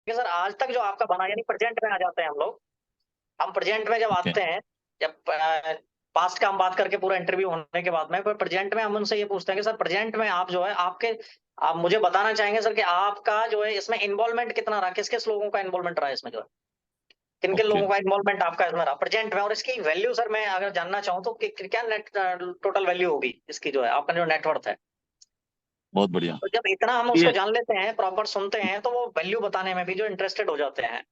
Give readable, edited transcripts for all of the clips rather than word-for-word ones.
कि सर आज तक जो आपका बना, यानी प्रेजेंट में आ जाते हैं हम लोग। हम प्रेजेंट में जब ओके। आते हैं, जब पास्ट का हम बात करके पूरा इंटरव्यू होने के बाद में, पर प्रेजेंट में हम उनसे ये पूछते हैं कि सर प्रेजेंट में आप जो है आपके, आप मुझे बताना चाहेंगे सर कि आपका जो है इसमें इन्वॉल्वमेंट कितना रहा, किस किस लोगों का इन्वॉल्वमेंट रहा है इसमें, जो है किन किन ओके। लोगों का इन्वॉल्वमेंट आपका इसमें रहा प्रेजेंट में, और इसकी वैल्यू सर मैं अगर जानना चाहूँ तो क्या नेट टोटल वैल्यू होगी इसकी, जो है आपका जो नेटवर्थ है। बहुत बढ़िया। तो जब इतना हम उसको ये जान लेते हैं, प्रॉपर सुनते हैं, तो वो वैल्यू बताने में भी जो इंटरेस्टेड हो जाते हैं।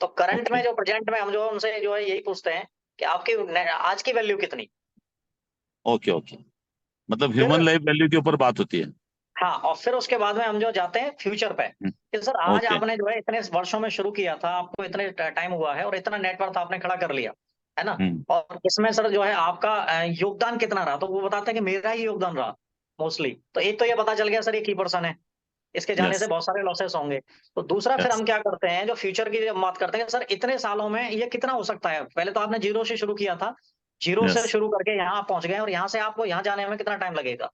तो करंट ओके। में जो प्रेजेंट में हम जो उनसे जो है यही पूछते हैं कि आपकी आज की वैल्यू कितनी। ओके। ओके। मतलब फिर ह्यूमन लाइफ वैल्यू के ऊपर बात होती है। हाँ, और फिर उसके बाद में हम जो जाते हैं फ्यूचर पे, हम्म, कि सर आज ओके। आपने जो है इतने वर्षों में शुरू किया था, आपको इतने टाइम हुआ है और इतना नेटवर्थ आपने खड़ा कर लिया, है ना? हम्म। और इसमें सर जो है आपका योगदान कितना रहा, तो वो बताते हैं कि मेरा ही योगदान रहा मोस्टली। तो एक तो ये पता चल गया सर, ये की पर्सन है, इसके जाने यस। से बहुत सारे लॉसेस होंगे। तो दूसरा फिर यस। हम क्या करते हैं, जो फ्यूचर की जब बात करते हैं कि सर इतने सालों में ये कितना हो सकता है। पहले तो आपने जीरो से शुरू किया था, जीरो यस। से शुरू करके यहाँ आप पहुंच गए, और यहाँ से आपको यहाँ जाने में कितना टाइम लगेगा।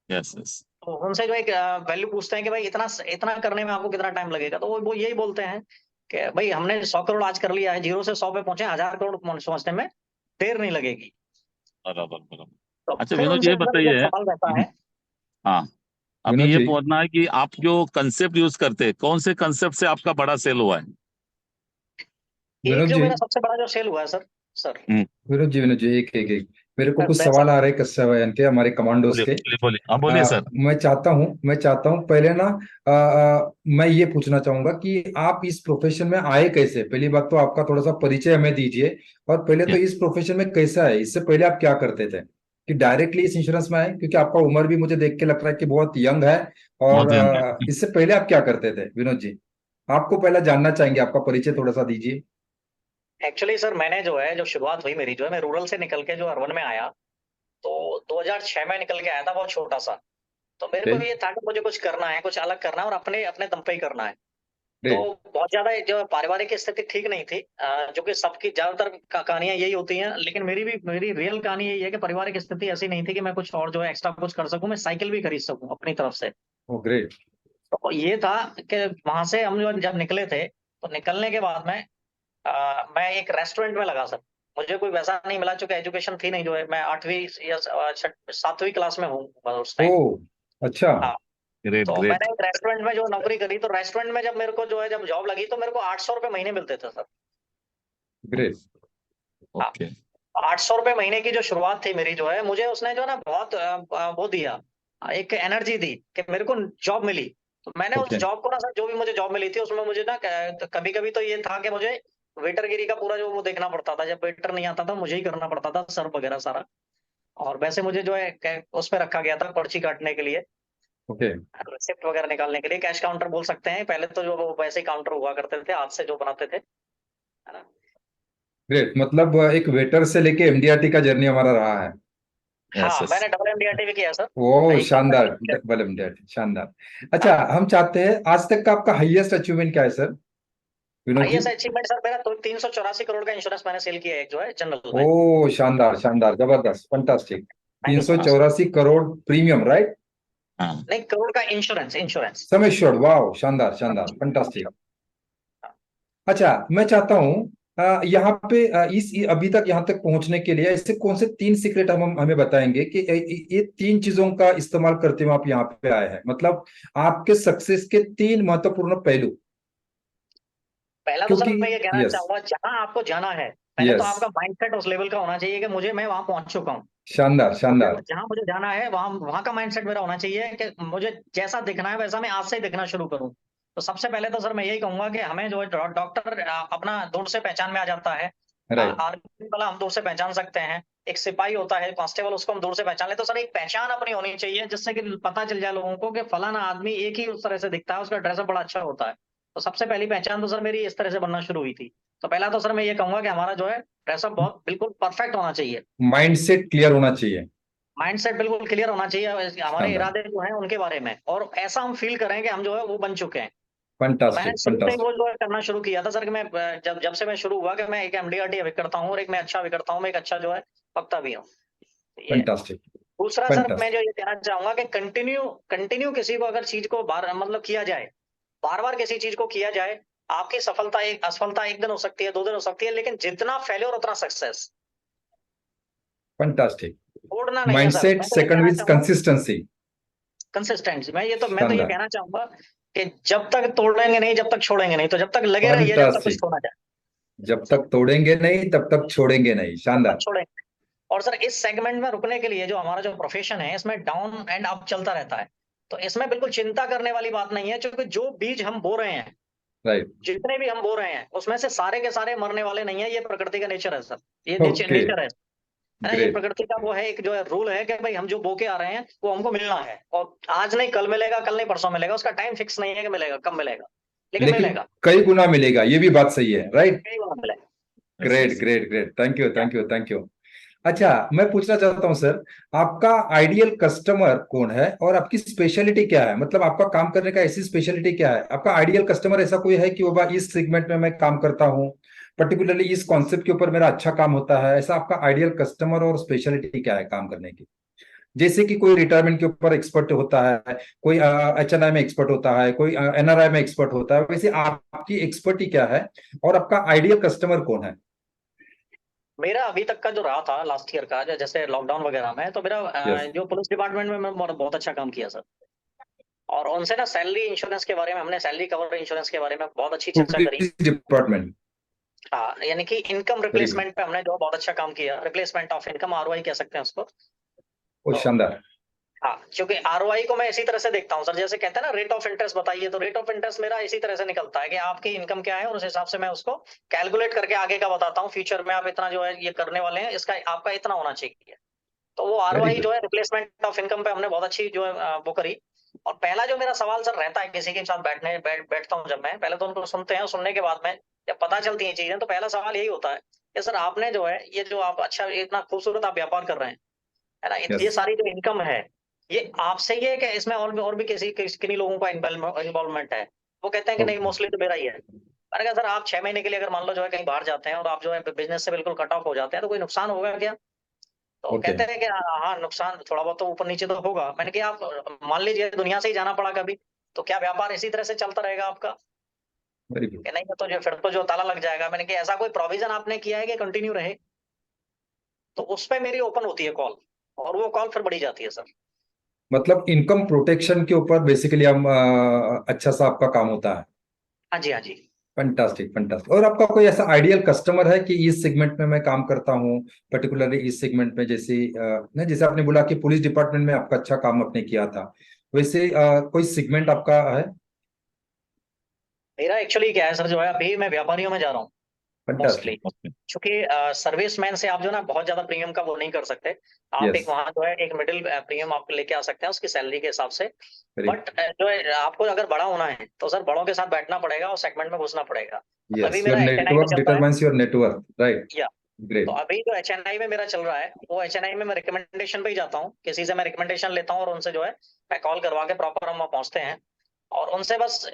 यस। यस। तो उनसे जो एक वैल्यू पूछते हैं कि भाई इतना इतना करने में आपको कितना टाइम लगेगा, तो वो यही बोलते हैं कि भाई हमने 100 करोड़ आज कर लिया है, जीरो से 100 पे पहुंचे, 1000 करोड़ पहुंचने में देर नहीं लगेगी। बराबर बराबर। तो अच्छा फिर विनोद जी, उनसे ये सर जो बताइए। सवाल रहता है। हाँ, अभी विनोद ये जी। पूछना है कि आप जो कंसेप्ट यूज करते हैं, कौन से कंसेप्ट से आपका बड़ा सेल हुआ है? एक विनोद जो जी। मेरा सबसे बड़ा जो सेल हुआ है सर, सर हम्म। विनोद जी, एक एक एक। मेरे को कुछ दैट्स सवाल आ रहे हैं कस्टमर के, हमारे कमांडोज बोलिए के। बोलिए बोलिए, हाँ बोलिए सर। मैं चाहता हूँ पहले ना, मैं ये पूछना चाहूंगा कि आप इस प्रोफेशन में आए कैसे। पहली बात तो आपका थोड़ा सा परिचय हमें दीजिए। और पहले तो Yes, इस प्रोफेशन में कैसे आए, इससे पहले आप क्या करते थे कि डायरेक्टली इस इंश्योरेंस में आए, क्योंकि आपका उम्र भी मुझे देख के लग रहा है कि बहुत यंग है। और बहुत यंग है। इससे पहले आप क्या करते थे विनोद जी? आपको पहले जानना चाहेंगे, आपका परिचय थोड़ा सा दीजिए। एक्चुअली सर मैंने जो है, जो शुरुआत हुई मेरी, जो है मैं रूरल से निकल के जो अर्बन में आया, तो 2006 में निकल के आया था, बहुत छोटा सा। तो मेरे को ओके। ये था कि मुझे कुछ करना है, कुछ अलग करना है, और अपने अपने दम पे ही करना है। तो ग्रेट। बहुत ज्यादा जो पारिवारिक स्थिति ठीक नहीं थी, जो कि सबकी ज्यादातर कहानियां यही होती हैं, लेकिन मेरी रियल कहानी यही है कि पारिवारिक स्थिति ऐसी नहीं थी कि मैं कुछ और जो है एक्स्ट्रा कुछ कर सकूं, मैं साइकिल भी खरीद सकूं अपनी तरफ से। ओ ग्रेट। तो ये था कि वहां से हम जो जब निकले थे, तो निकलने के बाद में मैं एक रेस्टोरेंट में लगा सर। मुझे कोई वैसा नहीं मिला, चूंकि एजुकेशन थी नहीं, जो है मैं 8वीं या 7वीं क्लास में हूँ उस ओ टाइम। अच्छा। हाँ। ग्रेट तो ग्रेट। मैंने एक रेस्टोरेंट में जो नौकरी करी, तो रेस्टोरेंट में जब मेरे को जो है जब जॉब लगी, तो मेरे को 800 रुपये महीने मिलते थे सर। ग्रेट। हाँ, ओके। 800 रुपये महीने की जो शुरुआत थी मेरी, जो है मुझे उसने जो है ना बहुत वो दिया, एक एनर्जी दी कि मेरे को जॉब मिली। तो मैंने उस ओके। जॉब को ना सर, जो भी मुझे जॉब मिली थी उसमें मुझे ना कभी कभी तो ये था कि मुझे वेटरगिरी का पूरा जो वो देखना पड़ता था, जब वेटर नहीं आता था मुझे ही करना पड़ता था सर्व वगैरह सारा। और वैसे मुझे जो है उस पे रखा गया था पर्ची काटने के लिए, ओके। रिसिप्ट वगैरह निकालने के लिए, कैश काउंटर बोल सकते हैं। पहले तो जो वो वैसे ही काउंटर हुआ करते थे, हाथ से जो बनाते थे, है ना? ग्रेट, मतलब एक वेटर से लेके एमडीआरटी का जर्नी हमारा रहा है। यस हाँ, यस। मैंने डबल एमडीआरटी भी किया सर, ओ एक शानदार। कंपनी। डबल एमडीआरटी शानदार। अच्छा, हाँ, हम चाहते हैं आज तक का आपका हाईएस्ट अचीवमेंट क्या है sir, Vinod ji? Highest achievement sir मेरा तो 384 करोड़ का इंश्योरेंस मैंने सेल किया है, एक जो है जनरल में। ओ शानदार शानदार, जबरदस्त, फंटास्टिक। थैंक तीन यू सौ सो मच। चौरासी करोड़ प्रीमियम, राइट? हाँ। नहीं, करोड़ का insurance, insurance. Sum assured, wow, शानदार शानदार, फंटास्टिक। अच्छा, मैं चाहता हूँ यहाँ पे अभी तक यहाँ तक पहुंचने के लिए ऐसे कौन से तीन सीक्रेट हम हमें बताएंगे कि ये तीन चीजों का इस्तेमाल करते हुए आप यहाँ पे आए हैं, मतलब आपके सक्सेस के तीन महत्वपूर्ण पहलू। पहला तो सर क्योंकि मैं ये कहना यस। चाहूंगा, जहां आपको जाना है, पहले तो यस। आपका माइंडसेट उस लेवल का होना चाहिए कि मुझे, मैं वहां पहुंच चुका हूँ। शानदार मुझे शानदार। जहां मुझे जाना है, वहां वहां का माइंडसेट मेरा होना चाहिए कि मुझे जैसा दिखना है वैसा मैं आज से ही दिखना शुरू करूं। तो सबसे पहले तो सर मैं यही कहूंगा कि हमें जो है डॉक्टर अपना दूर से पहचान में आ जाता है, राइट। आर्मी वाला हम दूर से पहचान सकते हैं, एक सिपाही होता है कांस्टेबल, उसको हम दूर से पहचान ले। तो सर एक पहचान अपनी होनी चाहिए, जिससे कि पता चल जाए लोगों को कि फलाना आदमी एक ही उस तरह से दिखता है, उसका ड्रेसअप बड़ा अच्छा होता है। तो सबसे पहली पहचान तो सर मेरी इस तरह से बनना शुरू हुई थी। तो पहला तो सर मैं ये कहूंगा कि हमारा जो है ड्रेसअप बहुत बिल्कुल परफेक्ट होना चाहिए, माइंडसेट क्लियर होना चाहिए। माइंडसेट बिल्कुल क्लियर होना चाहिए, हमारे शानदार। इरादे जो हैं उनके बारे में, और ऐसा हम फील करें कि हम जो है वो बन चुके हैं। तो मैंने फंटास्टिक शुरू से ही फंटास्टिक। वो जो है करना शुरू किया था सर, कि मैं जब जब से मैं शुरू हुआ कि मैं एक एमडीआरटी अभी करता हूँ, और एक मैं अच्छा भी करता हूँ, मैं एक अच्छा जो है पकता भी हूँ। तो ये है। फंटास्टिक दूसरा सर मैं जो फंटास्टिक। ये कहना चाहूंगा कि कंटिन्यू कंटिन्यू किसी को अगर चीज को बार मतलब किया जाए, बार बार किसी चीज को किया जाए, आपकी असफलता एक दिन हो सकती है, 2 दिन हो सकती है, लेकिन जितना फेल्योर उतना सक्सेस। फंटास्टिक। छोड़ना नहीं है सर, माइंडसेट मैं तो ये सेकंड कहना विद चाहूंगा। कंसिस्टेंसी। कंसिस्टेंसी, मैं तो ये शानदार। कहना चाहूंगा कि जब तक तोड़ेंगे नहीं, जब तक छोड़ेंगे नहीं, तो जब तक लगे रहिए जब तक कुछ फंटास्टिक। छोड़ा जाए। जब तक तोड़ेंगे नहीं तब तक छोड़ेंगे नहीं। तब तक शानदार। छोड़ेंगे। और सर इस सेगमेंट में रुकने के लिए जो हमारा जो प्रोफेशन है, इसमें डाउन एंड अप चलता रहता है। तो इसमें बिल्कुल चिंता करने वाली बात नहीं है, क्योंकि जो बीज हम बो रहे हैं, राइट। जितने भी हम बो रहे हैं, उसमें से सारे के सारे मरने वाले नहीं है। ये प्रकृति का नेचर है सर। ये नेचर ओके। नेचर है ना, ये ग्रेट। प्रकृति का वो है, एक जो है रूल है कि भाई हम जो बो के आ रहे हैं वो हमको मिलना है, और आज नहीं कल मिलेगा, कल नहीं परसों मिलेगा, उसका टाइम फिक्स नहीं है कि मिलेगा कब मिलेगा, लेकिन लेकिन मिलेगा। कई गुना मिलेगा, ये भी बात सही है। राइट। कई बार मिलेगा। Yes great yes. Great great. Thank you thank you thank you. अच्छा, मैं पूछना चाहता हूँ सर, आपका आइडियल कस्टमर कौन है और आपकी स्पेशलिटी क्या है? मतलब आपका काम करने का ऐसी स्पेशलिटी क्या है? आपका आइडियल कस्टमर ऐसा कोई है कि वो बा इस सेगमेंट में मैं काम करता हूँ, पर्टिकुलरली इस कॉन्सेप्ट के ऊपर मेरा अच्छा काम होता है, ऐसा आपका आइडियल कस्टमर और स्पेशलिटी क्या है काम करने की? जैसे कि कोई रिटायरमेंट के ऊपर एक्सपर्ट होता है, कोई HNI में एक्सपर्ट होता है, कोई NRI में एक्सपर्ट होता है, वैसे आपकी एक्सपर्टी क्या है और आपका आइडियल कस्टमर कौन है? मेरा अभी तक का जो रहा था लास्ट ईयर का, जैसे लॉकडाउन वगैरह में, तो मेरा यस। जो पुलिस डिपार्टमेंट में मैं बहुत अच्छा काम किया सर। और उनसे ना सैलरी इंश्योरेंस के बारे में, हमने सैलरी कवर इंश्योरेंस के बारे में बहुत अच्छी चर्चा करी। Police department. हाँ, यानी कि इनकम वेरी गुड। रिप्लेसमेंट पे हमने जो बहुत अच्छा काम किया, रिप्लेसमेंट ऑफ इनकम, ROI कह सकते हैं उसको। ओ तो शानदार। हाँ, क्योंकि ROI को मैं इसी तरह से देखता हूँ सर, जैसे कहते हैं ना रेट ऑफ इंटरेस्ट बताइए, तो रेट ऑफ इंटरेस्ट मेरा इसी तरह से निकलता है कि आपकी इनकम क्या है, और उस हिसाब से मैं उसको कैलकुलेट करके आगे का बताता हूँ, फ्यूचर में आप इतना जो है ये करने वाले हैं, इसका आपका इतना होना चाहिए। तो वो वेरी ROI जो गुड। है रिप्लेसमेंट ऑफ इनकम पे हमने बहुत अच्छी जो है वो करी। और पहला जो मेरा सवाल सर रहता है किसी के साथ बैठता हूँ, जब मैं पहले तो उनको सुनते हैं, सुनने के बाद में जब पता चलती है चीजें, तो पहला सवाल यही होता है कि सर आपने जो है ये जो आप अच्छा इतना खूबसूरत आप व्यापार कर रहे हैं, है ना, यस। ये सारी जो इनकम है, ये आपसे ही है कि इसमें और भी किन्हीं लोगों का इन्वॉल्वमेंट है? वो कहते हैं कि नहीं, ओके। मोस्टली तो मेरा ही है। मैंने कहा सर आप 6 महीने के लिए अगर मान लो जो है कहीं बाहर जाते हैं और आप जो है बिजनेस से बिल्कुल कट ऑफ हो जाते हैं, तो कोई नुकसान होगा क्या? तो ओके। कहते हैं कि हाँ, नुकसान थोड़ा बहुत तो ऊपर नीचे तो होगा। मैंने कहा आप मान लीजिए दुनिया से ही जाना पड़ा कभी, तो क्या व्यापार इसी तरह से चलता रहेगा आपका? Very good. कि नहीं, तो जो फिर तो जो ताला लग जाएगा। मैंने कहा ऐसा कोई प्रोविजन आपने किया है कि कंटिन्यू रहे? तो उस पे मेरी ओपन होती है कॉल, और वो कॉल फिर बढ़ी जाती है सर। मतलब इनकम प्रोटेक्शन के ऊपर बेसिकली हम अच्छा सा आपका काम होता है। हाँ जी, हाँ जी। Fantastic fantastic. और आपका कोई ऐसा आइडियल कस्टमर है कि इस सेगमेंट में मैं काम करता हूँ, पर्टिकुलरली इस सेगमेंट में, जैसे ना, जैसे आपने बोला कि पुलिस डिपार्टमेंट में आपका अच्छा काम आपने किया था, वैसे कोई सेगमेंट आपका है? मेरा एक्चुअली क्या है सर, जो है अभी मैं व्यापारियों में जा रहा हूँ मोस्टली। फंटास्टिक। क्योंकि सर्विसमैन से आप जो ना बहुत ज्यादा प्रीमियम का वो नहीं कर सकते। आप यस। एक वहां जो है एक मिडिल प्रीमियम आप लेके आ सकते हैं उसकी सैलरी के हिसाब से। वेरी बट जो है आपको अगर बड़ा होना है, तो सर बड़ों के साथ बैठना पड़ेगा और सेगमेंट में घुसना पड़ेगा। तो यस। अभी योर मेरा HNI में नेटवर्क चलता है। Determines your network. राइट। या तो ग्रेट। अभी जो HNI में मेरा चल रहा है, वो HNI में मैं रिकमेंडेशन पे ही जाता हूँ, किसी से मैं रिकमेंडेशन लेता हूँ और उनसे जो है मैं कॉल करवा के प्रॉपर हम वहाँ पहुंचते हैं, और उनसे बस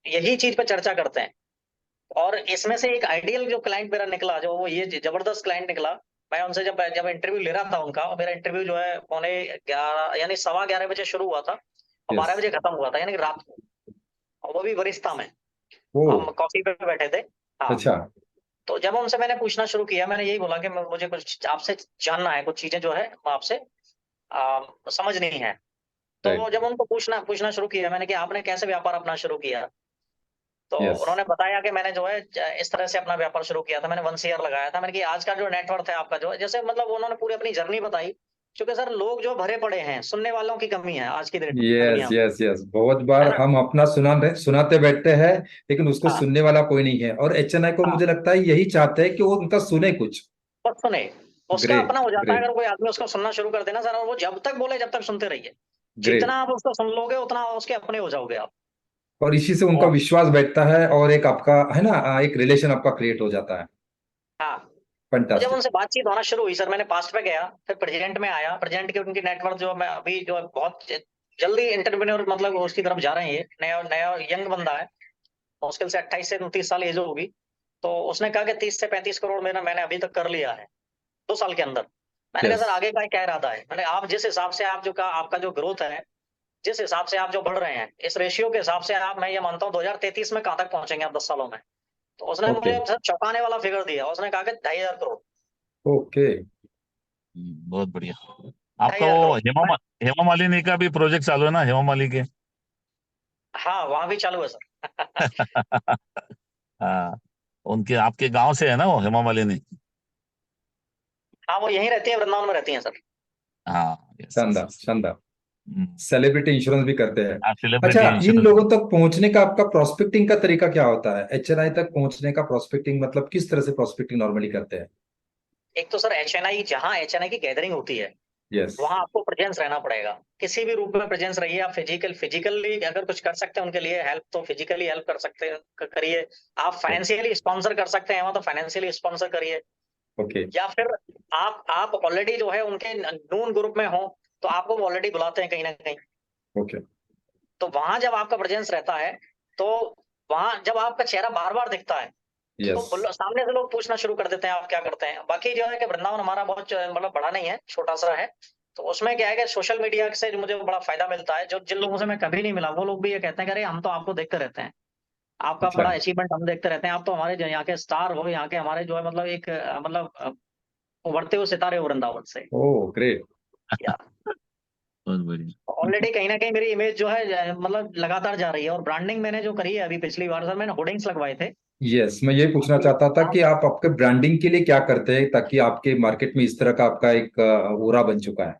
यही चीज पे चर्चा करते हैं। और इसमें से एक आइडियल जो क्लाइंट मेरा निकला, जो वो ये जबरदस्त क्लाइंट निकला। मैं उनसे जब जब इंटरव्यू ले रहा था उनका, और मेरा इंटरव्यू जो है 11:15 यानी 11:15 शुरू हुआ था, और यस। 12 खत्म हुआ था, यानी कि रात को। और वो भी वरिस्ता में, ओ। हम कॉफी पे बैठे थे। हाँ। अच्छा। तो जब उनसे मैंने पूछना शुरू किया, मैंने यही बोला कि मुझे कुछ आपसे जानना है, कुछ चीजें जो है वो आपसे समझनी है। तो राइट। जब उनको पूछना पूछना शुरू किया मैंने कि आपने कैसे व्यापार अपना शुरू किया, तो यस। उन्होंने बताया कि मैंने जो है इस तरह से अपना व्यापार शुरू किया था, मैंने 1 ईयर लगाया था। मैंने कि आज का जो नेटवर्थ है आपका जो है, जैसे मतलब उन्होंने पूरी अपनी जर्नी बताई। क्योंकि सर लोग जो भरे पड़े हैं, सुनने वालों की कमी है आज की डेट में यस दुनिया में, यस यस। बहुत है बार ना। हम अपना सुनाते बैठते हैं, लेकिन उसको हाँ सुनने वाला कोई नहीं है, और HNI को हाँ, मुझे लगता है यही चाहते हैं कि वो उनका सुने कुछ। बस सुने, उसका अपना ग्रेट हो जाता है। ग्रेट अगर कोई आदमी उसको सुनना शुरू कर देना सर, और वो जब तक बोले जब तक सुनते रहिए। जितना ग्रेट। आप उसको सुन लोगे उतना उसके अपने हो जाओगे आप। और इसी से उनका और विश्वास बैठता है और एक आपका है ना, एक रिलेशन आपका क्रिएट हो जाता है। हाँ, तो जब फंटास्टिक। उनसे बातचीत होना शुरू हुई सर, मैंने पास्ट में गया, फिर प्रेजेंट में आया। प्रेजेंट की उनकी नेटवर्क जो मैं अभी जो है बहुत जल्दी इंटरप्रेन्योर मतलब उसकी तरफ जा रहे हैं। ये नया नया यंग बंदा है, मुश्किल से 28 से 29 साल एज होगी। तो उसने कहा कि 30 से 35 करोड़ मेरा मैंने अभी तक कर लिया है 2 साल के अंदर। मैंने कहा यस। सर आगे का क्या इरादा है? मैंने आप जिस हिसाब से आप जो का आपका जो ग्रोथ है, जिस हिसाब से आप जो बढ़ रहे हैं, इस रेशियो के हिसाब से आप, मैं ये मानता हूँ 2033 में कहाँ तक पहुंचेंगे आप 10 सालों में। तो उसने ओके मुझे सर चौंकाने वाला फिगर दिया, उसने कहा कि 2,500 करोड़। ओके। बहुत बढ़िया। आपका 2,500 वो करोड़ हेमा मालिनी का भी प्रोजेक्ट चालू है ना, हेमा मालिनी के? हाँ, वहां भी चालू है सर। हाँ, उनके आपके गांव से है ना वो हेमा मालिनी? हाँ, वो यहीं रहती है, वृंदावन में रहती है सर। हाँ, यस यस शानदार यस। शानदार। सेलिब्रिटी इंश्योरेंस भी करते हैं। आप अच्छा, सेलिब्रिटी इन इंश्योरेंस। लोगों तक पहुंचने का आपका प्रोस्पेक्टिंग का तरीका क्या होता है? एचएनआई तक पहुंचने का प्रोस्पेक्टिंग मतलब किस तरह से प्रोस्पेक्टिंग नॉर्मली करते हैं? एक तो सर एचएनआई, जहां एचएनआई की गैदरिंग होती है यस। वहां आपको प्रेजेंस रहना पड़ेगा, किसी भी रूप में प्रेजेंस रहिए। आप फिजिकली अगर कुछ कर सकते हैं उनके लिए हेल्प, तो फिजिकली हेल्प कर सकते हैं, करिए। आप फाइनेंशियली स्पॉन्सर कर सकते हैं वहां, तो फाइनेंशियली स्पॉन्सर करिए। ओके या फिर आप ऑलरेडी जो है उनके नून ग्रुप में हो, तो आपको ऑलरेडी बुलाते हैं कहीं ना कहीं। ओके। तो वहां जब आपका प्रेजेंस रहता है, तो वहां जब आपका चेहरा बार बार दिखता है, तो यस। सामने से लोग पूछना शुरू कर देते हैं आप क्या करते हैं। बाकी जो है कि वृंदावन हमारा बहुत मतलब बड़ा नहीं है, छोटा सा है। तो उसमें क्या है कि सोशल मीडिया से जो मुझे बड़ा फायदा मिलता है, जो जिन लोगों से मैं कभी नहीं मिला वो लोग भी ये कहते हैं कि अरे हम तो आपको देखते रहते हैं, आपका अच्छा। बड़ा अचीवमेंट हम देखते रहते हैं, आप तो हमारे यहाँ के स्टार हो, यहाँ के हमारे जो है मतलब एक मतलब उभरते हुए सितारे हो वृंदावन से। Oh great. या बहुत बढ़िया। ऑलरेडी कहीं ना कहीं मेरी इमेज जो है मतलब लगातार जा रही है। और ब्रांडिंग मैंने जो करी है अभी पिछली बार, सर मैंने होर्डिंग्स लगवाए थे। यस, मैं यही पूछना अभी चाहता था हम कि आप आपके ब्रांडिंग के लिए क्या करते हैं ताकि आपके मार्केट में इस तरह का आपका एक ओरा बन चुका है।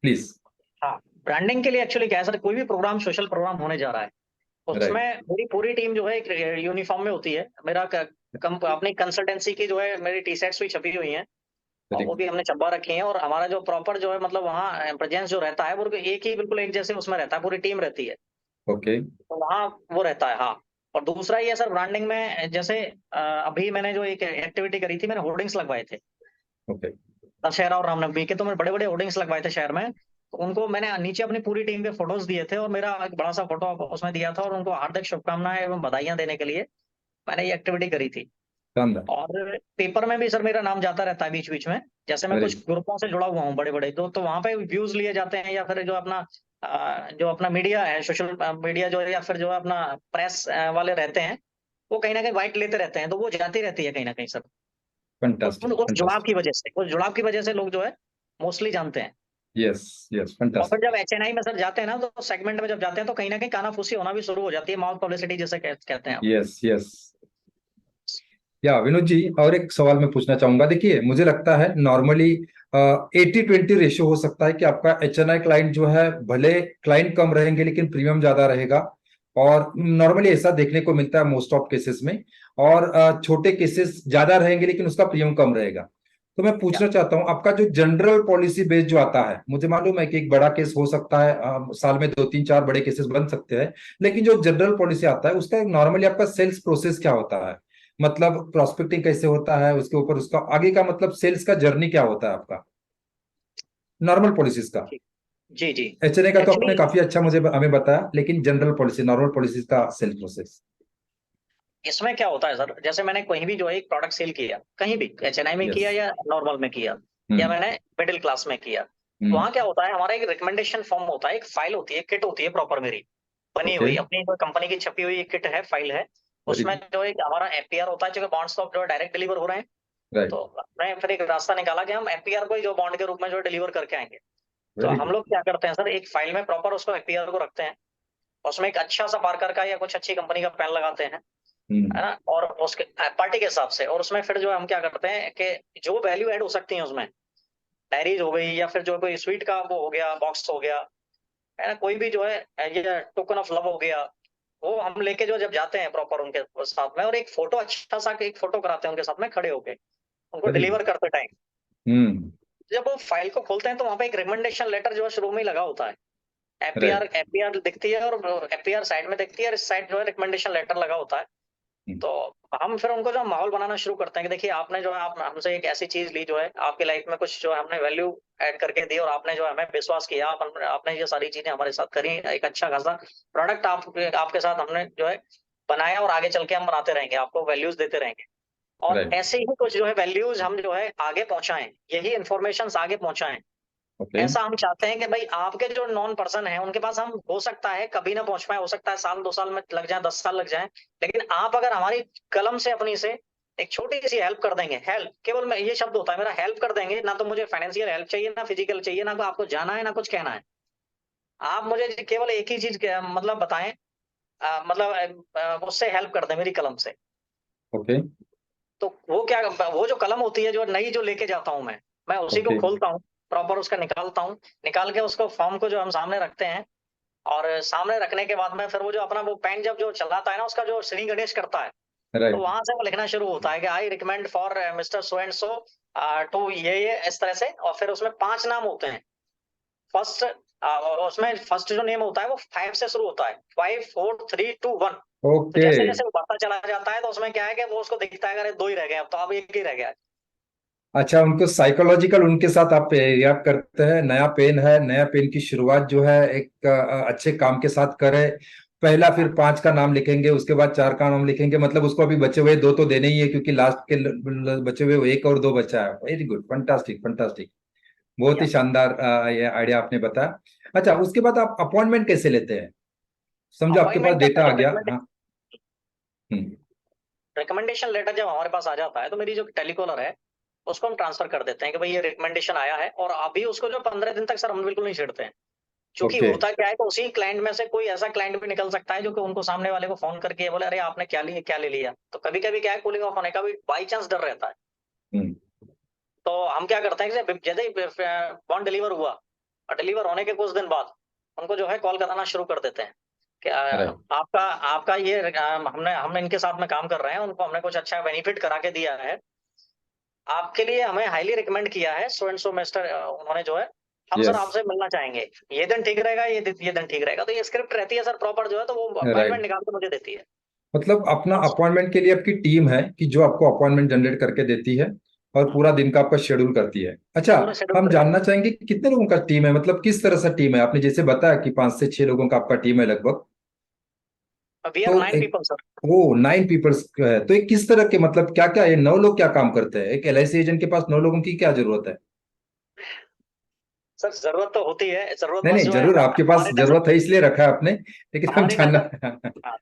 प्लीज। हाँ, ब्रांडिंग के लिए एक्चुअली क्या है सर, कोई भी प्रोग्राम सोशल प्रोग्राम होने जा रहा है, उसमें राइट। मेरी पूरी टीम जो है एक यूनिफॉर्म में होती है। अपनी कंसल्टेंसी की जो है मेरी टी शर्ट्स भी छपी हुई हैं, और वेरी वो गुड। भी हमने छपवा रखी हैं। और हमारा जो प्रॉपर जो है मतलब वहाँ प्रेजेंस जो रहता है वो एक ही बिल्कुल एक जैसे उसमें रहता है, पूरी टीम रहती है, ओके तो वहाँ वो रहता है। हाँ, और दूसरा ये सर ब्रांडिंग में जैसे अभी मैंने जो एक एक्टिविटी करी थी, मैंने होर्डिंग्स लगवाए थे ओके। दशहरा और रामनवमी के। तो मैंने बड़े बड़े होर्डिंग्स लगवाए थे शहर में, तो उनको मैंने नीचे अपनी पूरी टीम के फोटोज दिए थे, और मेरा एक बड़ा सा फोटो उसमें दिया था, और उनको हार्दिक शुभकामनाएं एवं बधाइयां देने के लिए मैंने ये एक्टिविटी करी थी। शानदार। और पेपर में भी सर मेरा नाम जाता रहता है बीच बीच में, जैसे मैं वेरी कुछ ग्रुपों से जुड़ा हुआ हूँ बड़े बड़े, तो वहां पे व्यूज लिए जाते हैं, या फिर जो अपना मीडिया है, सोशल मीडिया जो है, या फिर जो है अपना प्रेस वाले रहते हैं, वो कहीं ना कहीं वाइट लेते रहते हैं, तो वो जाती रहती है कहीं ना कहीं सर। फंटास्टिक उस जुड़ाव फंटास्टिक। की वजह से, उस जुड़ाव की वजह से लोग जो है मोस्टली जानते हैं। यस यस और फिर फंटास्टिक। जब एचएनआई में सर जाते हैं ना, तो सेगमेंट में जब जाते हैं तो कहीं ना कहीं कानाफूसी होना भी शुरू हो जाती है, माउथ पब्लिसिटी जैसे कहते हैं आप। Yes yes. या विनोद जी, और एक सवाल मैं पूछना चाहूंगा। देखिए, मुझे लगता है नॉर्मली 80-20 रेशियो हो सकता है कि आपका एचएनआई क्लाइंट जो है, भले क्लाइंट कम रहेंगे लेकिन प्रीमियम ज्यादा रहेगा। और नॉर्मली ऐसा देखने को मिलता है मोस्ट ऑफ केसेस में। और छोटे केसेस ज्यादा रहेंगे लेकिन उसका प्रीमियम कम रहेगा। तो मैं क्या पूछना चाहता हूँ, आपका जो जनरल पॉलिसी बेस जो आता है, मुझे मालूम है कि एक बड़ा केस हो सकता है, साल में 2-3-4 बड़े केसेस बन सकते हैं। लेकिन जो जनरल पॉलिसी आता है उसका नॉर्मली आपका सेल्स प्रोसेस क्या होता है? मतलब प्रोस्पेक्टिंग कैसे होता है, उसके ऊपर उसका आगे का मतलब सेल्स का जर्नी क्या होता है आपका, नॉर्मल पॉलिसीज का? जी जी जी। एचएनए का तो आपने एक्चुअली काफी अच्छा मुझे हमें बताया, लेकिन जनरल पॉलिसी, नॉर्मल पॉलिसीज का सेल्स प्रोसेस। इसमें क्या होता है सर, जैसे मैंने कहीं भी जो है एक प्रोडक्ट सेल किया, कहीं भी एचएनआई में यस। किया या नॉर्मल में किया, या हम्म मैंने मिडिल क्लास में किया, हम्म। वहां क्या होता है, हमारा एक रिकमेंडेशन फॉर्म होता है, एक फाइल होती है, किट होती है प्रॉपर मेरी बनी ओके। हुई, अपनी जो कंपनी की छपी हुई एक किट है, फाइल है। वेरी उसमें गुड। जो एक हमारा एपीआर होता है, जो बॉन्ड्स तो जो डायरेक्ट डिलीवर हो रहे हैं, राइट। तो हमने फिर एक रास्ता निकाला कि हम एपीआर को ही जो बॉन्ड के रूप में जो डिलीवर करके आएंगे। तो वेरी हम गुड। लोग क्या करते हैं सर, एक फाइल में प्रॉपर उसको एपीआर को रखते हैं, उसमें एक अच्छा सा पार्कर का या कुछ अच्छी कंपनी का पेन लगाते हैं, है हम्म। ना, और उसके पार्टी के हिसाब से। और उसमें फिर जो है हम क्या करते हैं कि जो वैल्यू ऐड हो सकती है उसमें, डायरीज हो गई, या फिर जो कोई स्वीट का वो हो गया, बॉक्स हो गया, है ना, कोई भी जो है ये टोकन ऑफ लव हो गया, वो हम लेके जो जब जाते हैं प्रॉपर उनके साथ में, और एक फोटो अच्छा सा एक फोटो कराते हैं उनके साथ में खड़े होके, उनको वेरी गुड। डिलीवर करते टाइम। हम्म। जब वो फाइल को खोलते हैं तो वहां पे एक रिकमेंडेशन लेटर जो है शुरू में ही लगा होता है। APR right. एपीआर दिखती है, और एपीआर साइड में दिखती है, और इस साइड जो है रिकमेंडेशन लेटर लगा होता है। तो हम फिर उनको जो माहौल बनाना शुरू करते हैं कि देखिए आपने जो है, आप हमसे एक ऐसी चीज ली जो है आपकी लाइफ में कुछ जो है हमने वैल्यू ऐड करके दी, और आपने जो है हमें विश्वास किया, आपने ये सारी चीजें हमारे साथ करी, एक अच्छा खासा प्रोडक्ट आपके साथ हमने जो है बनाया, और आगे चल के हम बनाते रहेंगे, आपको वैल्यूज देते रहेंगे। और राइट। ऐसे ही कुछ जो है वैल्यूज हम जो है आगे पहुंचाएं, यही इन्फॉर्मेशन आगे पहुंचाएं, ओके ऐसा हम चाहते हैं कि भाई आपके जो नॉन पर्सन है उनके पास हम हो सकता है कभी ना पहुंच पाए, हो सकता है साल 2 साल में लग जाए, 10 साल लग जाए, लेकिन आप अगर हमारी कलम से अपनी से एक छोटी सी हेल्प कर देंगे, हेल्प केवल मैं ये शब्द होता है मेरा, हेल्प कर देंगे ना, तो मुझे फाइनेंशियल हेल्प चाहिए ना फिजिकल चाहिए, ना आपको जाना है ना कुछ कहना है, आप मुझे केवल एक ही चीज मतलब बताएं, मतलब उससे हेल्प कर दें मेरी कलम से। ओके तो वो क्या, वो जो कलम होती है जो नई जो लेके जाता हूँ मैं उसी को ओके खोलता हूँ, प्रॉपर उसका निकालता हूँ, निकाल के उसको फॉर्म को जो हम सामने रखते हैं, और सामने रखने के बाद में फिर वो जो अपना वो पेन जब जो चलाता है ना उसका जो श्री गणेश करता है, तो राइट। वहां से वो लिखना शुरू होता है कि I recommend for mister so and so to ये इस तरह से, और फिर उसमें 5 नाम होते हैं। फर्स्ट उसमें फर्स्ट जो नेम होता है वो 5 से शुरू होता है, 5 4 3 2 1। तो ओके जैसे जैसे वो बढ़ता चला जाता है तो उसमें क्या है कि वो उसको दिखता है, अरे 2 ही रह गए अब तो, अब एक ही रह गया है। अच्छा, उनको साइकोलॉजिकल उनके साथ आप रिएक्ट करते हैं, नया पेन है, नया पेन की शुरुआत जो है एक अच्छे काम के साथ करे, पहला फिर 5 का नाम लिखेंगे, उसके बाद 4 का नाम लिखेंगे, मतलब उसको अभी बचे हुए 2 तो देने ही है क्योंकि लास्ट के बचे हुए वो 1 और 2 बचा है। वेरी गुड, फंटास्टिक फंटास्टिक, बहुत ही या शानदार ये आइडिया आपने बताया। अच्छा, उसके बाद आप अपॉइंटमेंट कैसे लेते हैं? समझो आपके पास अपॉइंटमेंट का डेटा आ जो गया। हाँ। हम्म। रिकमेंडेशन लेटर जब हमारे पास आ जाता है तो मेरी जो टेलीकॉलर है उसको हम ट्रांसफर कर देते हैं कि भाई ये रिकमेंडेशन आया है, और अभी उसको जो 15 दिन तक सर हम बिल्कुल नहीं छेड़ते हैं। क्योंकि ओके होता क्या है कि उसी क्लाइंट में से कोई ऐसा क्लाइंट भी निकल सकता है जो कि उनको सामने वाले को फोन करके बोले अरे आपने क्या लिया, क्या ले लिया, तो कभी कभी क्या है कूलिंग ऑफ होने का भी बाई चांस डर रहता है। हम्म तो हम क्या करते हैं कि जैसे ही बॉन्ड डिलीवर हुआ और डिलीवर होने के कुछ दिन बाद उनको जो है कॉल कराना शुरू कर देते हैं कि राइट आपका आपका ये हमने हमने इनके साथ में काम कर रहे हैं, उनको हमने कुछ अच्छा बेनिफिट करा के दिया है, आपके लिए हमें हाईली रिकमेंड किया है सो एंड सो मिस्टर, उन्होंने जो है, हम सर यस आपसे मिलना चाहेंगे, ये दिन ठीक रहेगा, ये दिन ठीक रहेगा, तो ये स्क्रिप्ट रहती है सर प्रॉपर जो है, तो वो अपॉइंटमेंट राइट। निकाल के मुझे देती है। मतलब अपना और अपॉइंटमेंट के लिए आपकी टीम है कि जो आपको अपॉइंटमेंट जनरेट करके देती है और पूरा दिन का आपका शेड्यूल करती है। अच्छा, पूरा शेड्यूल हम करके जानना चाहेंगे कि कितने लोगों का टीम है, मतलब किस तरह से टीम है? आपने जैसे बताया कि 5 से 6 लोगों का आपका टीम है लगभग। वी आर तो 9 एक पीपल सर। वो 9 पीपल्स है, तो ये किस तरह के, मतलब क्या क्या, ये 9 लोग क्या काम करते हैं? एक LIC एजेंट के पास 9 लोगों की क्या जरूरत है? सर जरूरत तो होती है, जरूरत नहीं बस नहीं, जो है जरूर आपके पास हमारे नजर, जरूरत है इसलिए रखा है आपने, लेकिन हम हमारी जानना। नजर, हाँ,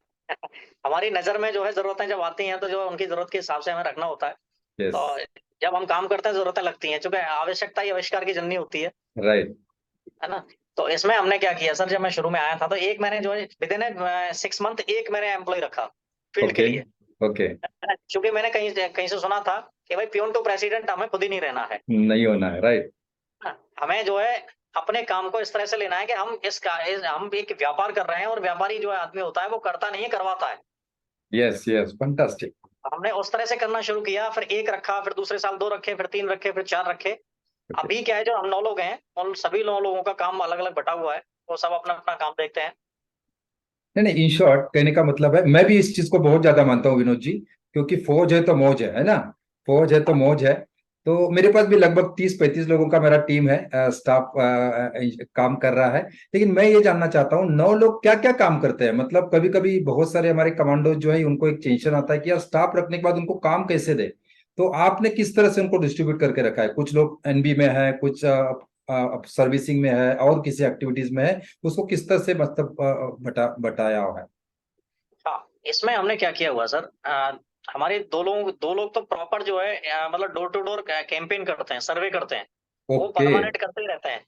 हमारी नजर में जो है जरूरतें जब आती हैं तो जो उनकी जरूरत के हिसाब से हमें रखना होता है। यस। तो जब हम काम करते हैं जरूरतें लगती हैं, क्योंकि आवश्यकता ही आविष्कार की जननी होती राइट। है ना। तो इसमें हमने क्या किया सर, जब मैं शुरू में आया था तो एक मैंने जो है विद इन 6 मंथ एक मैंने एम्प्लॉय रखा फील्ड के ओके लिए, ओके। है ना? क्योंकि मैंने कहीं कहीं से सुना था कि भाई प्यून टू प्रेसिडेंट हमें खुद ही नहीं रहना है नहीं होना है, राइट। ना? हमें जो है अपने काम को इस तरह से लेना है कि हम एक व्यापार कर रहे हैं, और व्यापारी जो है आदमी होता है वो करता नहीं है, करवाता है। Yes yes, fantastic. हमने उस तरह से करना शुरू किया, फिर एक रखा, फिर दूसरे साल 2 रखे, फिर 3 रखे, फिर 4 रखे। ओके। अभी क्या है जो हम 9 लोग हैं, उन सभी 9 लोगों का काम अलग अलग बटा हुआ है, वो सब अपना अपना काम देखते हैं। नहीं नहीं, इन शॉर्ट कहने का मतलब है, मैं भी इस चीज को बहुत ज्यादा मानता हूँ विनोद जी, क्योंकि फौज है तो मौज है ना? फौज है तो हाँ, मौज है। तो मेरे पास भी लगभग 30-35 लोगों का मेरा टीम है, स्टाफ काम कर रहा है। लेकिन मैं ये जानना चाहता हूँ, 9 लोग क्या क्या काम करते हैं? मतलब कभी कभी बहुत सारे हमारे कमांडो जो है उनको एक टेंशन आता है कि यार स्टाफ रखने के बाद उनको काम कैसे दे। तो आपने किस तरह से उनको डिस्ट्रीब्यूट करके रखा है? कुछ लोग NB में है, कुछ सर्विसिंग में है, और किसी एक्टिविटीज में है, उसको किस तरह से मतलब बताया हुआ है? हाँ, इसमें हमने क्या किया हुआ सर, हमारे 2 लोग तो प्रॉपर जो है मतलब डोर टू डोर कैंपेन करते हैं, सर्वे करते हैं, वो ओके। परमानेंट करते ही रहते हैं।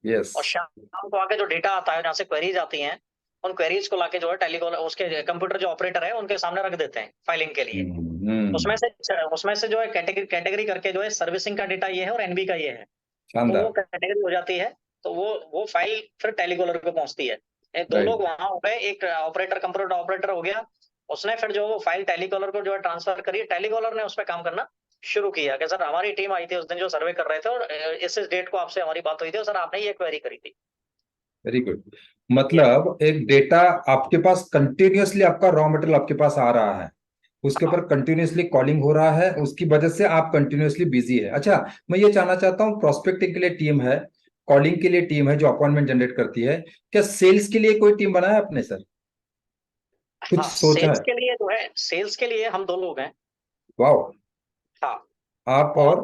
यस। और शाम को आके जो डेटा आता है जहाँ से क्वेरीज आती हैं, उन क्वेरीज को लाके जो है टेलीकॉल उसके कंप्यूटर जो ऑपरेटर है उनके सामने रख देते हैं फाइलिंग के लिए। हम्म। उसमें से जो है कैटेगरी कैटेगरी करके जो है सर्विसिंग का डेटा ये है और NB का ये है, तो वो शानदार। कैटेगरी हो जाती है। तो वो फाइल फिर टेलीकॉलर को पहुंचती है। ये 2 लोग राइट। वहां हो गए, एक ऑपरेटर कंप्यूटर ऑपरेटर हो गया, उसने फिर जो वो फाइल टेलीकॉलर को जो है ट्रांसफर करी, टेलीकॉलर ने उस पर काम करना शुरू किया कि सर हमारी टीम आई थी उस दिन जो सर्वे कर रहे थे, और इस डेट को आपसे हमारी बात हुई थी और सर आपने ये क्वेरी करी थी। Very good. ये मतलब एक डेटा आपके पास कंटिन्यूअसली, आपका रॉ मटेरियल आपके पास आ रहा है, उसके हाँ ऊपर कंटिन्यूअसली कॉलिंग हो रहा है, उसकी वजह से आप कंटिन्यूअसली बिजी है। अच्छा, मैं ये जानना चाहता हूँ, प्रोस्पेक्टिंग के लिए टीम है, कॉलिंग के लिए टीम है जो अपॉइंटमेंट जनरेट करती है, क्या सेल्स के लिए कोई टीम बनाया है आपने सर? कुछ हाँ, सोचा है? सेल्स के लिए हम 2 लोग हैं। वाह। हाँ, आप और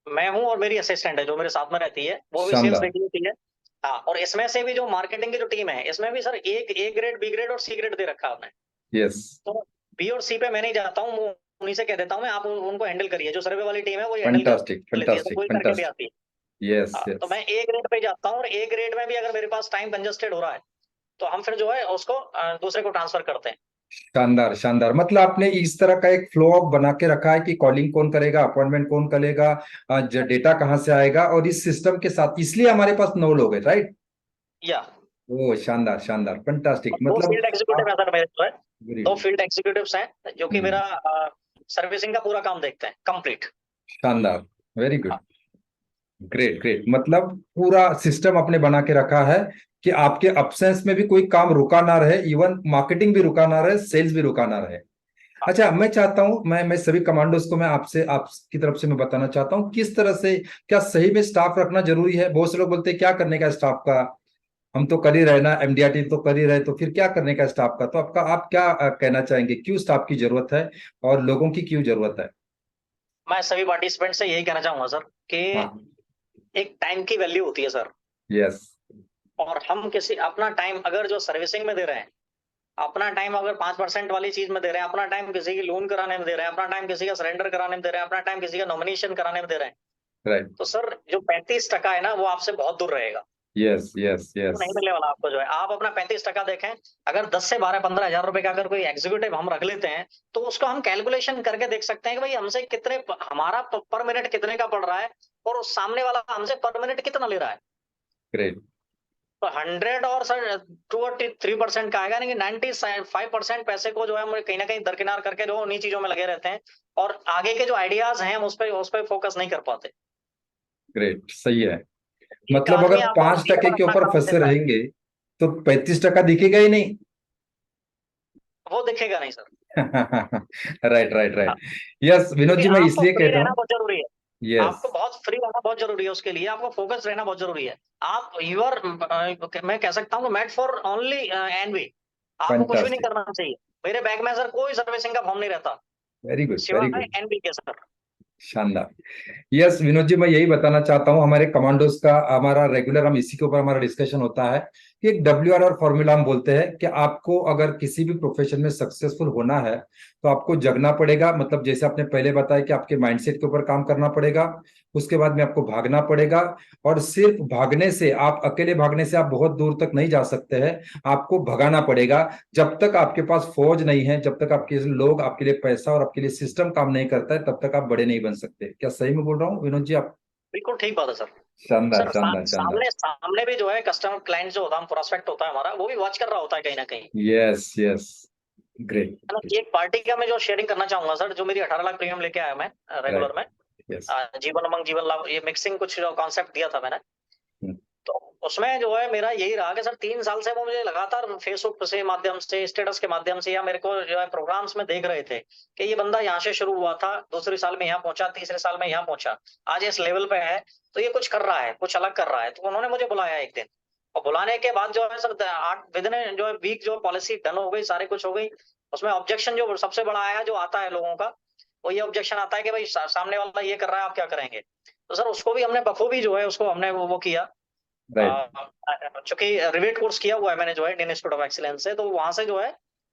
और मैं हूँ और मेरी असिस्टेंट है जो मेरे साथ में रहती है, वो भी सेल्स शानदार। देखी होती है। हाँ, और इसमें से भी जो मार्केटिंग की जो टीम है, इसमें भी सर एक ए ग्रेड, बी ग्रेड और सी ग्रेड दे रखा है हमने। यस। तो बी और सी पे मैं नहीं जाता हूँ, वो उन्हीं से कह देता हूँ मैं, आप उनको हैंडल करिए। जो सर्वे वाली टीम है वो ये हैंडल कर फैंटास्टिक लेती है, तो फैंटास्टिक कोई करके भी फैंटास्टिक। आती है। यस तो यस। मैं ए ग्रेड पे जाता हूँ, और ए ग्रेड में भी अगर मेरे पास टाइम कंजस्टेड हो रहा है, तो हम फिर जो है उसको दूसरे को ट्रांसफर करते हैं। शानदार शानदार। मतलब आपने इस तरह का एक फ्लो बना के रखा है कि कॉलिंग कौन करेगा, अपॉइंटमेंट कौन करेगा, डेटा कहाँ से आएगा, और इस सिस्टम के साथ इसलिए हमारे पास 9 लोग हैं, राइट? या ओ शानदार शानदार फैंटास्टिक। और दो मतलब फील्ड एग्जीक्यूटिव है आप सर मेरे जो है, वेरी दो गुड। फील्ड एग्जीक्यूटिव्स हैं जो कि मेरा सर्विसिंग का पूरा काम देखते हैं कंप्लीट। शानदार। Very good. Great great. मतलब पूरा सिस्टम आपने बना के रखा है कि आपके अब्सेंस में भी कोई काम रुका ना रहे, इवन मार्केटिंग भी रुका ना रहे, सेल्स भी रुका ना रहे। अच्छा, मैं चाहता हूं, मैं सभी कमांडोज को मैं आपसे, आपकी तरफ से मैं बताना चाहता हूं किस तरह से, क्या सही में स्टाफ रखना जरूरी है? बहुत से लोग बोलते हैं क्या करने का स्टाफ का, हम तो कर ही रहे ना, एमडीआरटी तो कर ही रहे, तो फिर क्या करने का स्टाफ का? तो आपका, आप क्या कहना चाहेंगे, क्यों स्टाफ की जरूरत है और लोगों की क्यों जरूरत है? मैं सभी पार्टिसिपेंट से यही कहना चाहूंगा सर कि हाँ। एक टाइम की वैल्यू होती है सर। यस। और हम किसी अपना टाइम अगर जो सर्विसिंग में दे रहे हैं, अपना टाइम अगर 5% वाली चीज में दे रहे हैं, अपना टाइम किसी की लोन कराने में दे रहे हैं, अपना टाइम किसी का सरेंडर कराने में दे रहे हैं, अपना टाइम किसी का नॉमिनेशन कराने में दे रहे हैं, राइट। तो सर जो 35% है ना, वो आपसे बहुत दूर रहेगा। यस यस वो यस। नहीं मिलने वाला आपको जो है। आप अपना 35% देखें, अगर 10 से 12-15 हजार रुपए का अगर कोई एग्जीक्यूटिव हम रख लेते हैं, तो उसको हम कैलकुलेशन करके देख सकते हैं कि भाई हमसे कितने, हमारा पर मिनट कितने का पड़ रहा है, और उस सामने वाला हमसे पर मिनट कितना ले रहा है। ग्रेट। तो 100 और सर 2 और 3% का आएगा, नहीं 95% पैसे को जो है हम कहीं ना कहीं दरकिनार करके जो उन्हीं चीजों में लगे रहते हैं, और आगे के जो आइडियाज हैं हम उस पर फोकस नहीं कर पाते। ग्रेट, सही है। एक मतलब आदमी अगर आपको 5% जीवन के अपना ऊपर काम फंसे देता है, रहेंगे तो 35% दिखेगा ही नहीं। वो दिखेगा नहीं सर। राइट राइट हाँ, राइट। यस विनोद क्योंकि जी, मैं आपको इसलिए फ्री कहता रहना हूँ। बहुत जरूरी है। आपको यस। बहुत फ्री रहना बहुत जरूरी है, उसके लिए आपको फोकस रहना बहुत जरूरी है। आप यूर, मैं कह सकता हूँ मेड फॉर ओनली एनवी। आपको कुछ भी नहीं फैंटास्टिक। करना चाहिए। मेरे बैग में सर कोई सर्विसिंग का फॉर्म नहीं रहता वेरी गुड वेरी सिवाय गुड। एनवी के सर। शानदार। यस विनोद जी, मैं यही बताना चाहता हूँ, हमारे कमांडोज का हमारा रेगुलर, हम इसी के ऊपर हमारा डिस्कशन होता है कि एक WRR फॉर्मूला हम बोलते हैं कि आपको अगर किसी भी प्रोफेशन में सक्सेसफुल होना है तो आपको जगना पड़ेगा। मतलब जैसे आपने पहले बताया कि आपके माइंडसेट के ऊपर काम करना पड़ेगा, उसके बाद में आपको भागना पड़ेगा। और सिर्फ भागने से, आप अकेले भागने से आप बहुत दूर तक नहीं जा सकते हैं, आपको भगाना पड़ेगा। जब तक आपके पास फौज नहीं है, जब तक आपके लोग, आपके लिए पैसा और आपके लिए सिस्टम काम नहीं करता है, तब तक आप बड़े नहीं बन सकते। क्या सही में बोल रहा हूँ विनोद जी आप? बिल्कुल ठीक बात है सर। शानदार सर शानदार शानदार। सामने सामने भी जो है कस्टमर क्लाइंट जो होता है, प्रोस्पेक्ट होता है हमारा, वो भी वॉच कर रहा होता है कहीं ना कहीं। Yes yes. ग्रेट। है ना? एक पार्टी का मैं जो शेयरिंग करना चाहूंगा सर, जो मेरी 18 लाख प्रीमियम लेके आया मैं रेगुलर राइट। में, यस। जीवन उमंग जीवन लाभ, ये मिक्सिंग कुछ जो कॉन्सेप्ट दिया था मैंने, तो उसमें जो है मेरा यही रहा कि सर 3 साल से वो मुझे लगातार फेसबुक से माध्यम से, स्टेटस के माध्यम से, या मेरे को जो है प्रोग्राम्स में देख रहे थे कि ये बंदा यहाँ से शुरू हुआ था, दूसरे साल में यहाँ पहुंचा, तीसरे साल में यहाँ पहुंचा, आज इस लेवल पे है, तो ये कुछ कर रहा है, कुछ अलग कर रहा है। तो उन्होंने मुझे बुलाया एक दिन, और बुलाने के बाद जो है सर 8 विदिन जो है वीक जो पॉलिसी डन हो गई, सारे कुछ हो गई। उसमें ऑब्जेक्शन जो सबसे बड़ा आया, जो आता है लोगों का, वो ये ऑब्जेक्शन आता है कि भाई सामने वाला ये कर रहा है, आप क्या करेंगे। तो सर उसको भी हमने बखूबी जो है उसको हमने वो किया। राइट। चूंकि रिवेट कोर्स किया हुआ है मैंने जो है इंडियन इंस्टीट्यूट ऑफ एक्सीलेंस से, तो वहां से जो है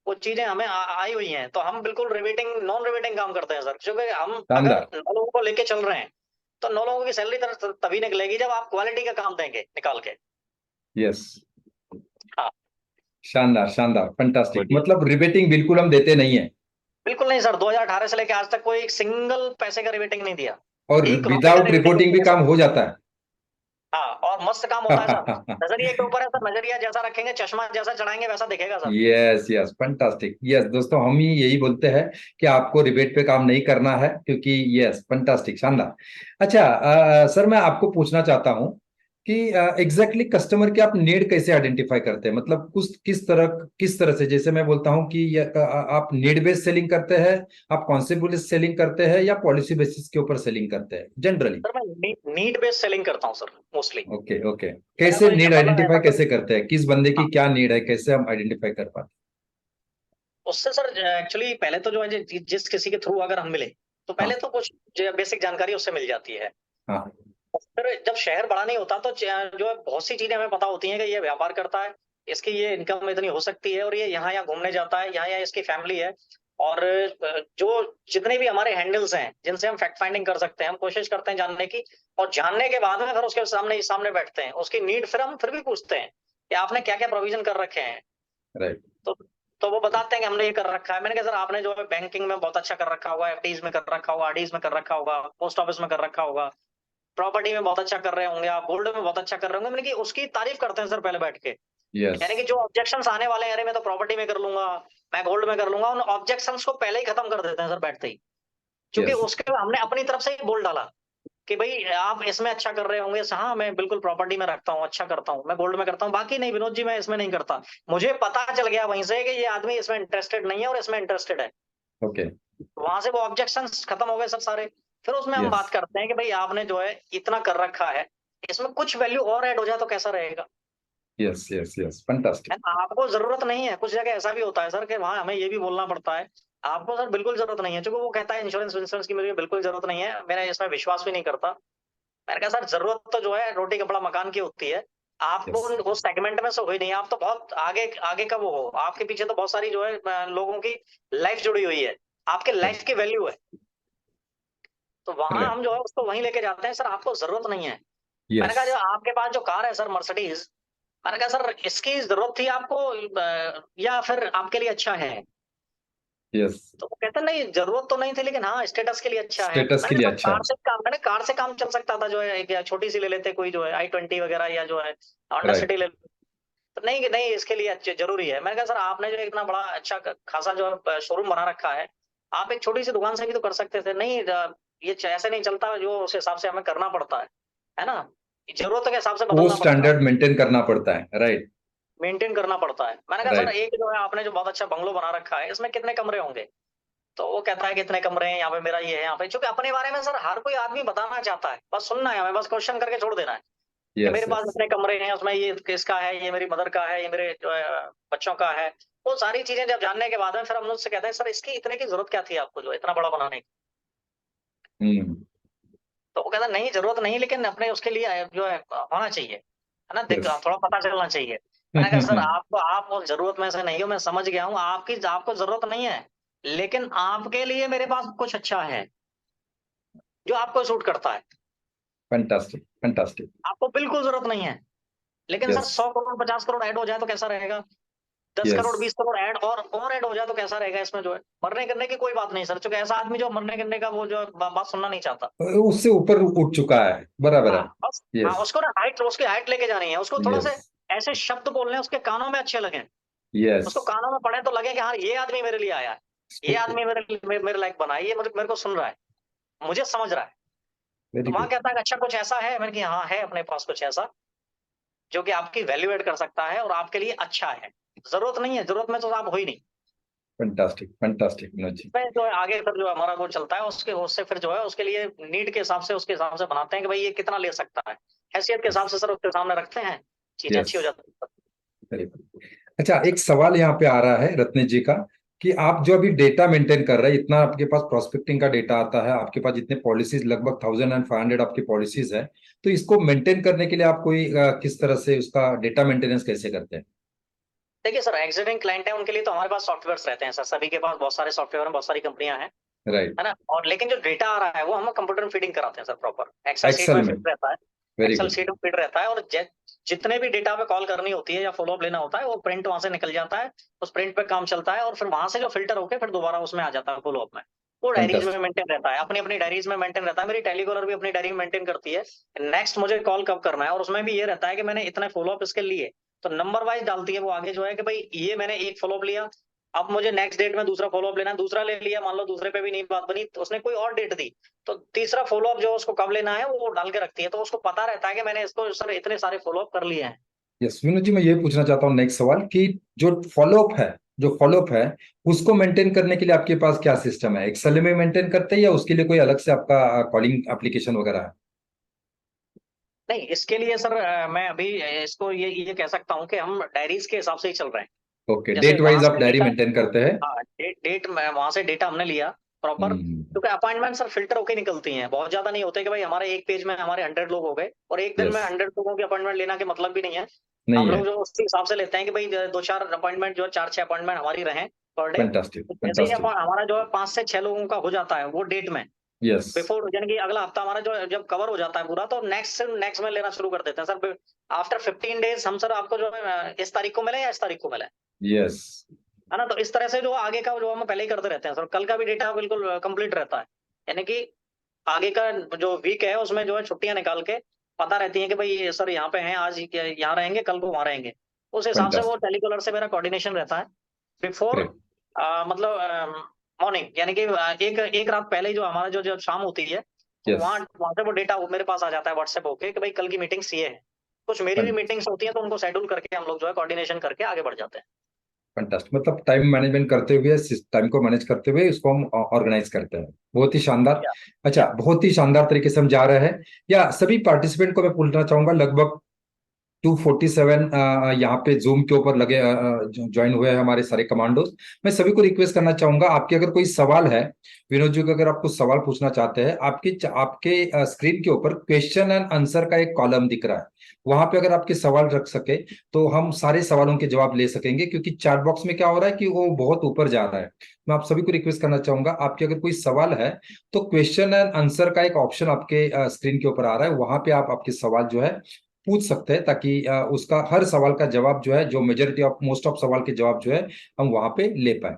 वो चीजें हमें आई हुई हैं, तो हम बिल्कुल रिवेटिंग नॉन रिवेटिंग काम करते हैं सर। क्योंकि हम अगर शानदार। 9 लोगों को लेके चल रहे हैं, तो 9 लोगों की सैलरी तभी निकलेगी जब आप क्वालिटी का काम देंगे निकाल के। यस। हाँ, शानदार शानदार फंटास्टिक। बढ़िया। मतलब रिबेटिंग बिल्कुल हम देते नहीं है, बिल्कुल नहीं सर, 2018 से लेके आज तक कोई एक सिंगल पैसे का रिवेटिंग नहीं दिया। और 1 रुपए का विदाउट रिवेटिंग नहीं रिपोर्टिंग भी दिया काम सर। हो जाता है। हाँ, और मस्त काम होता है सर। नजरिए के ऊपर है सर, नजरिया जैसा रखेंगे, चश्मा जैसा चढ़ाएंगे, वैसा दिखेगा sir. Yes yes fantastic. Yes दोस्तों, हम ही यही बोलते हैं कि आपको रिबेट पे काम नहीं करना है, क्योंकि यस फंटास्टिक शानदार। अच्छा सर, मैं आपको पूछना चाहता हूं कि एग्जैक्टली कस्टमर की आप नीड कैसे आइडेंटिफाई करते हैं? मतलब कुछ किस तरह से, जैसे मैं बोलता हूं कि आप नीड बेस्ड सेलिंग करते हैं, आप कॉन्सेप्ट बेस्ड सेलिंग करते हैं, या पॉलिसी बेसिस के ऊपर सेलिंग करते हैं जनरली? सर मैं नीड बेस्ड सेलिंग करता हूँ सर मोस्टली। Okay okay. मेरा कैसे कोई नीड मतलब आइडेंटिफाई ऐसा कोई, कैसे करते हैं, किस बंदे की हाँ, क्या नीड है, कैसे हम आइडेंटिफाई कर पाते उससे सर एक्चुअली पहले तो जो है जिस किसी के थ्रू अगर हम मिले, तो हैं? पहले तो कुछ बेसिक जानकारी उससे मिल जाती है। हाँ फिर जब शहर बड़ा नहीं होता तो जो है बहुत सी चीजें हमें पता होती हैं कि ये व्यापार करता है, इसकी ये इनकम इतनी हो सकती है और ये यहाँ यहाँ घूमने जाता है, यहाँ यहाँ इसकी फैमिली है। और जो जितने भी हमारे हैंडल्स हैं जिनसे हम फैक्ट फाइंडिंग कर सकते हैं, हम कोशिश करते हैं जानने की, और जानने के बाद में फिर उसके सामने सामने बैठते हैं, उसकी नीड फिर हम फिर भी पूछते हैं कि आपने क्या क्या प्रोविजन कर रखे हैं। राइट तो तो वो बताते हैं कि हमने ये कर रखा है। मैंने कहा सर आपने जो है बैंकिंग में बहुत अच्छा कर रखा होगा, एफडीज में कर रखा होगा, आरडीज में कर रखा होगा, पोस्ट ऑफिस में कर रखा होगा, प्रॉपर्टी में बहुत अच्छा कर रहे होंगे, आप गोल्ड में बहुत अच्छा कर रहे होंगे। मैंने कि उसकी तारीफ करते हैं सर पहले बैठ के, यस यानी कि जो ऑब्जेक्शंस आने वाले हैं, अरे मैं तो प्रॉपर्टी में कर लूंगा, मैं गोल्ड में कर लूंगा, उन ऑब्जेक्शंस को पहले ही खत्म कर देते हैं सर बैठते ही, क्योंकि यस उसके हमने अपनी तरफ से ही बोल डाला कि भाई आप इसमें अच्छा कर रहे होंगे। हाँ मैं बिल्कुल प्रॉपर्टी में रखता हूँ, अच्छा करता हूँ, मैं गोल्ड में करता हूँ, बाकी नहीं विनोद जी मैं इसमें नहीं करता। मुझे पता चल गया वहीं से कि ये आदमी इसमें इंटरेस्टेड नहीं है और इसमें इंटरेस्टेड है। ओके वहां से वो ऑब्जेक्शंस खत्म हो गए सब सारे। फिर उसमें हम यस बात करते हैं कि भाई आपने जो है इतना कर रखा है, इसमें कुछ वैल्यू और ऐड हो जाए तो कैसा रहेगा। यस यस यस फैंटास्टिक है ना? आपको जरूरत नहीं है, कुछ जगह ऐसा भी होता है सर कि वहाँ हमें ये भी बोलना पड़ता है, आपको सर बिल्कुल जरूरत नहीं है, क्योंकि वो कहता है इंश्योरेंस इंश्योरेंस की मेरी बिल्कुल जरूरत नहीं है, मेरा इसमें विश्वास भी नहीं करता। मैंने कहा सर जरूरत तो जो है रोटी कपड़ा मकान की होती है, आपको यस उस सेगमेंट में से हुई नहीं, आप तो बहुत आगे आगे का वो हो, आपके पीछे तो बहुत सारी जो है लोगों की लाइफ जुड़ी हुई है, आपके लाइफ की वैल्यू है। तो वहां करेक्ट हम जो है उसको वहीं लेके जाते हैं, सर आपको जरूरत नहीं है। मैंने यस कहा जो आपके पास जो कार है सर मर्सिडीज, मैंने कहा सर इसकी जरूरत थी आपको या फिर आपके लिए अच्छा है। यस तो वो कहते नहीं जरूरत तो नहीं थी, लेकिन हाँ स्टेटस के लिए अच्छा है। स्टेटस के मैंने लिए कहा अच्छा है कार से काम चल सकता था, जो है एक या छोटी सी ले लेते कोई, जो है i20 वगैरह, या जो है होंडा राइट सिटी ले लेते। तो नहीं नहीं इसके लिए जरूरी है। मैंने कहा सर आपने जो इतना बड़ा अच्छा खासा जो है शोरूम बना रखा है, आप एक छोटी सी दुकान से भी तो कर सकते थे। नहीं ये ऐसे नहीं चलता, जो उस हिसाब से हमें करना पड़ता है ना, जरूरत के हिसाब से वो बदलना पड़ता है, स्टैंडर्ड मेंटेन करना पड़ता है राइट मेंटेन करना पड़ता है। मैंने कहा सर राइट एक जो है आपने जो बहुत अच्छा बंगलो बना रखा है, इसमें कितने कमरे होंगे। तो वो कहता है कितने कमरे हैं यहाँ पे, मेरा ये है यहाँ पे, क्योंकि अपने बारे में सर हर कोई आदमी बताना चाहता है, बस सुनना है हमें, बस क्वेश्चन करके छोड़ देना है कि यस मेरे पास यस इतने कमरे हैं, उसमें ये किसका है, ये मेरी मदर का है, ये मेरे जो है बच्चों का है। वो सारी चीजें जब जानने के बाद में फिर हम मुझसे कहते हैं सर इसकी इतने की जरूरत क्या थी आपको जो इतना बड़ा बनाने की। हम्म तो वो कहता नहीं जरूरत नहीं, लेकिन अपने उसके लिए जो है होना चाहिए, है ना, यस थोड़ा पता चलना चाहिए। मैंने कहा सर आपको आप उस जरूरत में से नहीं हो, मैं समझ गया हूँ आपकी, आपको जरूरत नहीं है, लेकिन आपके लिए मेरे पास कुछ अच्छा है जो आपको सूट करता है। फैंटास्टिक फैंटास्टिक आपको बिल्कुल जरूरत नहीं है, लेकिन sir yes 100 crore 50 crore add हो जाए तो कैसा रहेगा, 10 करोड़ यस 20 करोड़ ऐड और ऐड हो जाए तो कैसा रहेगा। इसमें जो है मरने करने की कोई बात नहीं सर, क्योंकि ऐसा आदमी जो मरने करने का वो जो है बात सुनना नहीं चाहता। उससे ऊपर उठ चुका है बराबर हाँ है बस, हाँ यस उसको ना हाइट, उसकी हाइट लेके जानी है, उसको थोड़ा यस से ऐसे शब्द बोलने उसके कानों में अच्छे लगे, यस उसको कानों में पड़े तो लगे कि हाँ ये आदमी मेरे लिए आया है, ये आदमी मेरे लायक बना है, ये मेरे को सुन रहा है, मुझे समझ रहा है। तो वेरी वहां गुड कहता है कि अच्छा कुछ ऐसा है, मैंने कहा हाँ है अपने पास कुछ ऐसा जो कि आपकी वैल्यू एड कर सकता है और आपके लिए अच्छा है। जरूरत नहीं है, जरूरत में तो आप हो ही नहीं। फैंटास्टिक फैंटास्टिक मनोज जी फिर जो है आगे फिर जो हमारा वो चलता है उसके उससे फिर जो है उसके लिए नीड के हिसाब से उसके हिसाब से बनाते हैं कि भाई ये कितना ले सकता है, हैसियत के हिसाब से सर उसके सामने रखते हैं, चीजें यस अच्छी हो जाती है। वेरी गुड अच्छा एक सवाल यहाँ पे आ रहा है रत्नेश जी का कि आप जो अभी डेटा मेंटेन कर रहे हैं इतना आपके पास प्रोस्पेक्टिंग का डेटा आता है आपके पास जितने पॉलिसीज लगभग 1500 आपकी पॉलिसीज है तो इसको मेंटेन करने के लिए आप कोई किस तरह से उसका डेटा मेंटेनेंस कैसे करते हैं देखिए सर एग्जिस्टिंग क्लाइंट है उनके लिए तो हमारे पास सॉफ्टवेयर रहते हैं सर, सभी के पास बहुत सारे सॉफ्टवेयर हैं, बहुत सारी कंपनियां हैं, राइट है ना। और लेकिन जो डेटा आ रहा है वो हम कंप्यूटर में फीडिंग कराते हैं sir, proper excel sheet excel में में फिट रहता है, वेरी एक्सेल गुड शीट में फिट रहता है, और जितने भी डेटा पे कॉल करनी होती है या फॉलो अप लेना होता है वो प्रिंट वहां से निकल जाता है, उस प्रिंट पे काम चलता है, और फिर वहां से जो फिल्टर होकर फिर दोबारा उसमें आ जाता है फॉलो अप में। वो डायरीज में फैंटास्टिक मेंटेन रहता है, अपनी अपनी डायरीज में मेंटेन रहता है, मेरी टेलीकॉलर भी अपनी डायरी में मेंटेन करती है, नेक्स्ट मुझे कॉल कब करना है, और उसमें भी ये रहता है कि मैंने इतने फॉलो अप इसके लिए, तो नंबर वाइज डालती है वो आगे जो है कि भाई ये मैंने एक फॉलो अप लिया, अब मुझे नेक्स्ट डेट में दूसरा फॉलो अप लेना है, दूसरा ले लिया, मान लो दूसरे पे भी नहीं बात बनी तो उसने कोई और डेट दी, तो तीसरा फॉलो अप जो उसको कब लेना है वो डाल के रखती है, तो उसको पता रहता है कि मैंने इसको सर इतने सारे फॉलो अप कर लिए हैं। यस विनोद जी मैं ये पूछना चाहता हूँ नेक्स्ट सवाल कि जो फॉलोअप है उसको मेंटेन करने के लिए आपके पास क्या सिस्टम है एक्सेल में मेंटेन करते हैं या उसके लिए कोई अलग से आपका कॉलिंग एप्लीकेशन वगैरह है नहीं इसके लिए सर मैं अभी इसको ये कह सकता हूँ कि हम डायरीज के हिसाब से ही चल रहे हैं। ओके जैसे डेट वहां वाइज आप से डायरी डेटा, मेंटेन करते हैं हाँ डेट वहां से डेटा हमने लिया, प्रॉपर, क्योंकि अपॉइंटमेंट सर फिल्टर होके निकलती हैं, बहुत ज्यादा नहीं होते कि भाई हमारे एक पेज में हमारे 100 लोग हो गए, और एक दिन में यस 100 लोगों की अपॉइंटमेंट लेना के मतलब भी नहीं है। नहीं हम है। लोग जो उसके हिसाब से लेते हैं कि भाई 2-4 अपॉइंटमेंट जो 4-6 अपॉइंटमेंट हमारी रहे पर डे। फैंटास्टिक तो जैसे ही फैंटास्टिक। हमारा जो है 5 से 6 लोगों का हो जाता है वो डेट में, यस बिफोर यानी कि अगला हफ्ता हमारा जो जब कवर हो जाता है पूरा, तो नेक्स्ट में लेना शुरू कर देते हैं सर। आफ्टर 15 डेज हम सर आपको जो है इस तारीख को मिले या इस तारीख को मिले, यस है ना? तो इस तरह से जो आगे का जो हम पहले ही करते रहते हैं सर, कल का भी डेटा बिल्कुल कंप्लीट रहता है। यानी कि आगे का जो वीक है उसमें जो है छुट्टियां निकाल के पता रहती है कि भाई ये सर यहाँ पे हैं, आज यहाँ रहेंगे, कल को वहाँ रहेंगे। उस हिसाब से वो फैंटास्टिक टेलीकॉलर से मेरा कोऑर्डिनेशन रहता है बिफोर, ग्रेट। मतलब मॉर्निंग, यानी कि एक एक रात पहले ही जो हमारा जो जो शाम होती है, तो यस वहाँ वहाँ से वो डेटा मेरे पास आ जाता है व्हाट्सएप होके कि भाई कल की मीटिंग्स ये है। कुछ मेरी भी मीटिंग्स होती हैं तो उनको शेड्यूल करके हम लोग जो है कोऑर्डिनेशन करके आगे बढ़ जाते हैं। फैंटास्टिक, मतलब टाइम मैनेजमेंट करते हुए, टाइम को मैनेज करते हुए इसको हम ऑर्गेनाइज करते हैं। बहुत ही शानदार। या अच्छा, या बहुत ही शानदार तरीके से हम जा रहे हैं। या सभी पार्टिसिपेंट को मैं पूछना चाहूंगा, लगभग 247 यहाँ पे जूम के ऊपर लगे ज्वाइन हुए हैं हमारे सारे कमांडोज। मैं सभी को रिक्वेस्ट करना चाहूंगा, आपके अगर कोई सवाल है, विनोद जी को अगर आपको सवाल पूछना चाहते हैं, आपके आपके स्क्रीन के ऊपर क्वेश्चन एंड आंसर का एक कॉलम दिख रहा है, वहां पे अगर आपके सवाल रख सके तो हम सारे सवालों के जवाब ले सकेंगे, क्योंकि चैट बॉक्स में क्या हो रहा है कि वो बहुत ऊपर जा रहा है। मैं आप सभी को रिक्वेस्ट करना चाहूंगा, आपके अगर कोई सवाल है तो क्वेश्चन एंड आंसर का एक ऑप्शन आपके स्क्रीन के ऊपर आ रहा है, वहां पे आप आपके सवाल जो है पूछ सकते हैं, ताकि उसका हर सवाल का जवाब जो है, जो मेजोरिटी ऑफ मोस्ट ऑफ सवाल के जवाब जो है हम वहां पे ले पाए।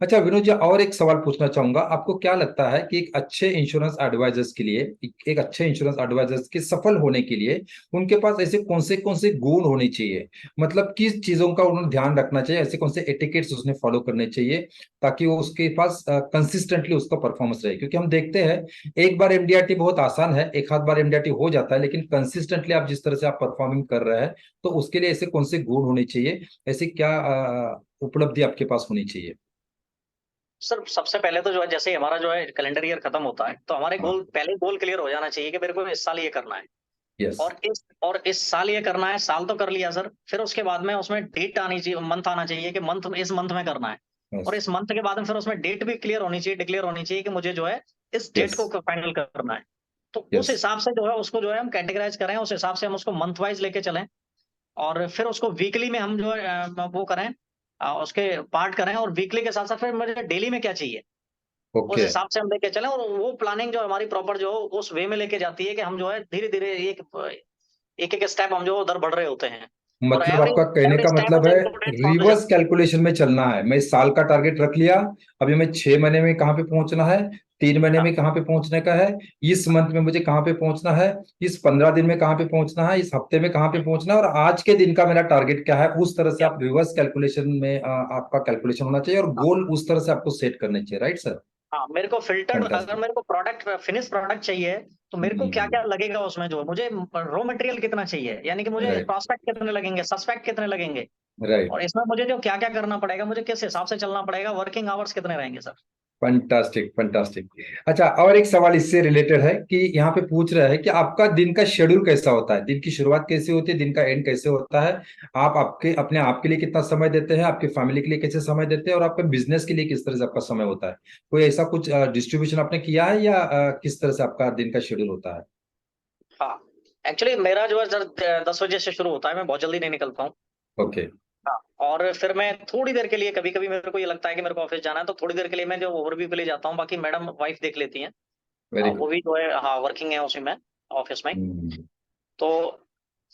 अच्छा विनोद जी, और एक सवाल पूछना चाहूंगा, आपको क्या लगता है कि एक अच्छे इंश्योरेंस एडवाइजर्स के लिए, एक अच्छे इंश्योरेंस एडवाइजर्स के सफल होने के लिए उनके पास ऐसे कौन से गुण होने चाहिए? मतलब किस चीजों का उन्हें ध्यान रखना चाहिए, ऐसे कौन से एटिकेट्स उसने फॉलो करने चाहिए ताकि वो उसके पास कंसिस्टेंटली उसका परफॉर्मेंस रहे? क्योंकि हम देखते हैं एक बार एमडीआरटी बहुत आसान है, एक आध बार एमडीआरटी हो जाता है, लेकिन कंसिस्टेंटली आप जिस तरह से आप परफॉर्मिंग कर रहे हैं, तो उसके लिए ऐसे कौन से गुण होने चाहिए, ऐसी क्या उपलब्धि आपके पास होनी चाहिए? सर सबसे पहले तो जो है जैसे ही हमारा जो है कैलेंडर ईयर खत्म होता है, तो हमारे हाँ। गोल पहले गोल क्लियर हो जाना चाहिए कि मेरे को इस साल ये करना है। यस और इस साल ये करना है, साल तो कर लिया सर, फिर उसके बाद में उसमें डेट आनी चाहिए, मंथ आना चाहिए कि मंथ इस मंथ में करना है। यस और इस मंथ के बाद में फिर उसमें डेट भी क्लियर होनी चाहिए, डिक्लेयर होनी चाहिए कि मुझे जो है इस डेट यस को फाइनल करना है। तो उस यस हिसाब से जो है उसको जो है हम कैटेगराइज करें, उस हिसाब से हम उसको मंथ वाइज लेके चलें, और फिर उसको वीकली में हम जो है वो करें, उसके पार्ट करें, और वीकली के साथ साथ फिर मुझे डेली में क्या चाहिए उस ओके हिसाब से हम लेके चलें। और वो प्लानिंग जो हमारी प्रॉपर जो उस वे में लेके जाती है कि हम जो है धीरे धीरे एक एक स्टेप हम जो उधर बढ़ रहे होते हैं। और मतलब एवरी आपका कहने एवरी का स्टेप मतलब इज है important for the reverse journey. Calculation में चलना है। मैं साल का टारगेट रख लिया, अभी मैं 6 महीने में कहाँ पे पहुंचना है, 3 महीने हाँ में कहाँ पे पहुंचने का है, इस मंथ में मुझे कहाँ पे पहुंचना है, इस 15 दिन में कहाँ पे पहुंचना है, इस हफ्ते में कहाँ पे पहुंचना है, और आज के दिन का मेरा टारगेट क्या है। उस तरह से या आप रिवर्स कैलकुलेशन में आपका कैलकुलेशन होना चाहिए, और हाँ गोल उस तरह से आपको सेट करने चाहिए, राइट सर? हाँ, मेरे को फिल्टर्ड, अगर फैंटास्टिक। मेरे को प्रोडक्ट फिनिश प्रोडक्ट चाहिए, तो मेरे को क्या क्या लगेगा उसमें, जो मुझे रॉ मटेरियल कितना चाहिए, यानी कि मुझे राइट प्रोस्पेक्ट कितने लगेंगे, सस्पेक्ट कितने लगेंगे, राइट। और इसमें मुझे जो क्या क्या करना पड़ेगा, मुझे किस हिसाब से चलना पड़ेगा, वर्किंग आवर्स कितने रहेंगे सर। Fantastic fantastic. अच्छा, और एक सवाल इससे रिलेटेड है कि यहाँ पे पूछ रहा है कि आपका दिन का शेड्यूल कैसा होता है, दिन की शुरुआत कैसे होती है, दिन का एंड कैसे होता है, आप आपके अपने आप के लिए कितना समय देते हैं, आपके फैमिली के लिए कैसे समय देते हैं, और आपके बिजनेस के लिए किस तरह से आपका समय होता है? कोई ऐसा कुछ डिस्ट्रीब्यूशन आपने किया है, या किस तरह से आपका दिन का शेड्यूल होता है? हाँ, एक्चुअली मेरा जो है सर 10 बजे से शुरू होता है, मैं बहुत जल्दी नहीं निकलता हूँ। ओके। हाँ, और फिर मैं थोड़ी देर के लिए, कभी-कभी मेरे को ये लगता है कि मेरे को ऑफिस जाना है, तो थोड़ी देर के लिए मैं जो ओवरव्यू के लिए जाता हूँ, बाकी मैडम वाइफ देख लेती हैं। वेरी वो गुड। भी जो है हाँ, वर्किंग है उसी में, ऑफिस में। तो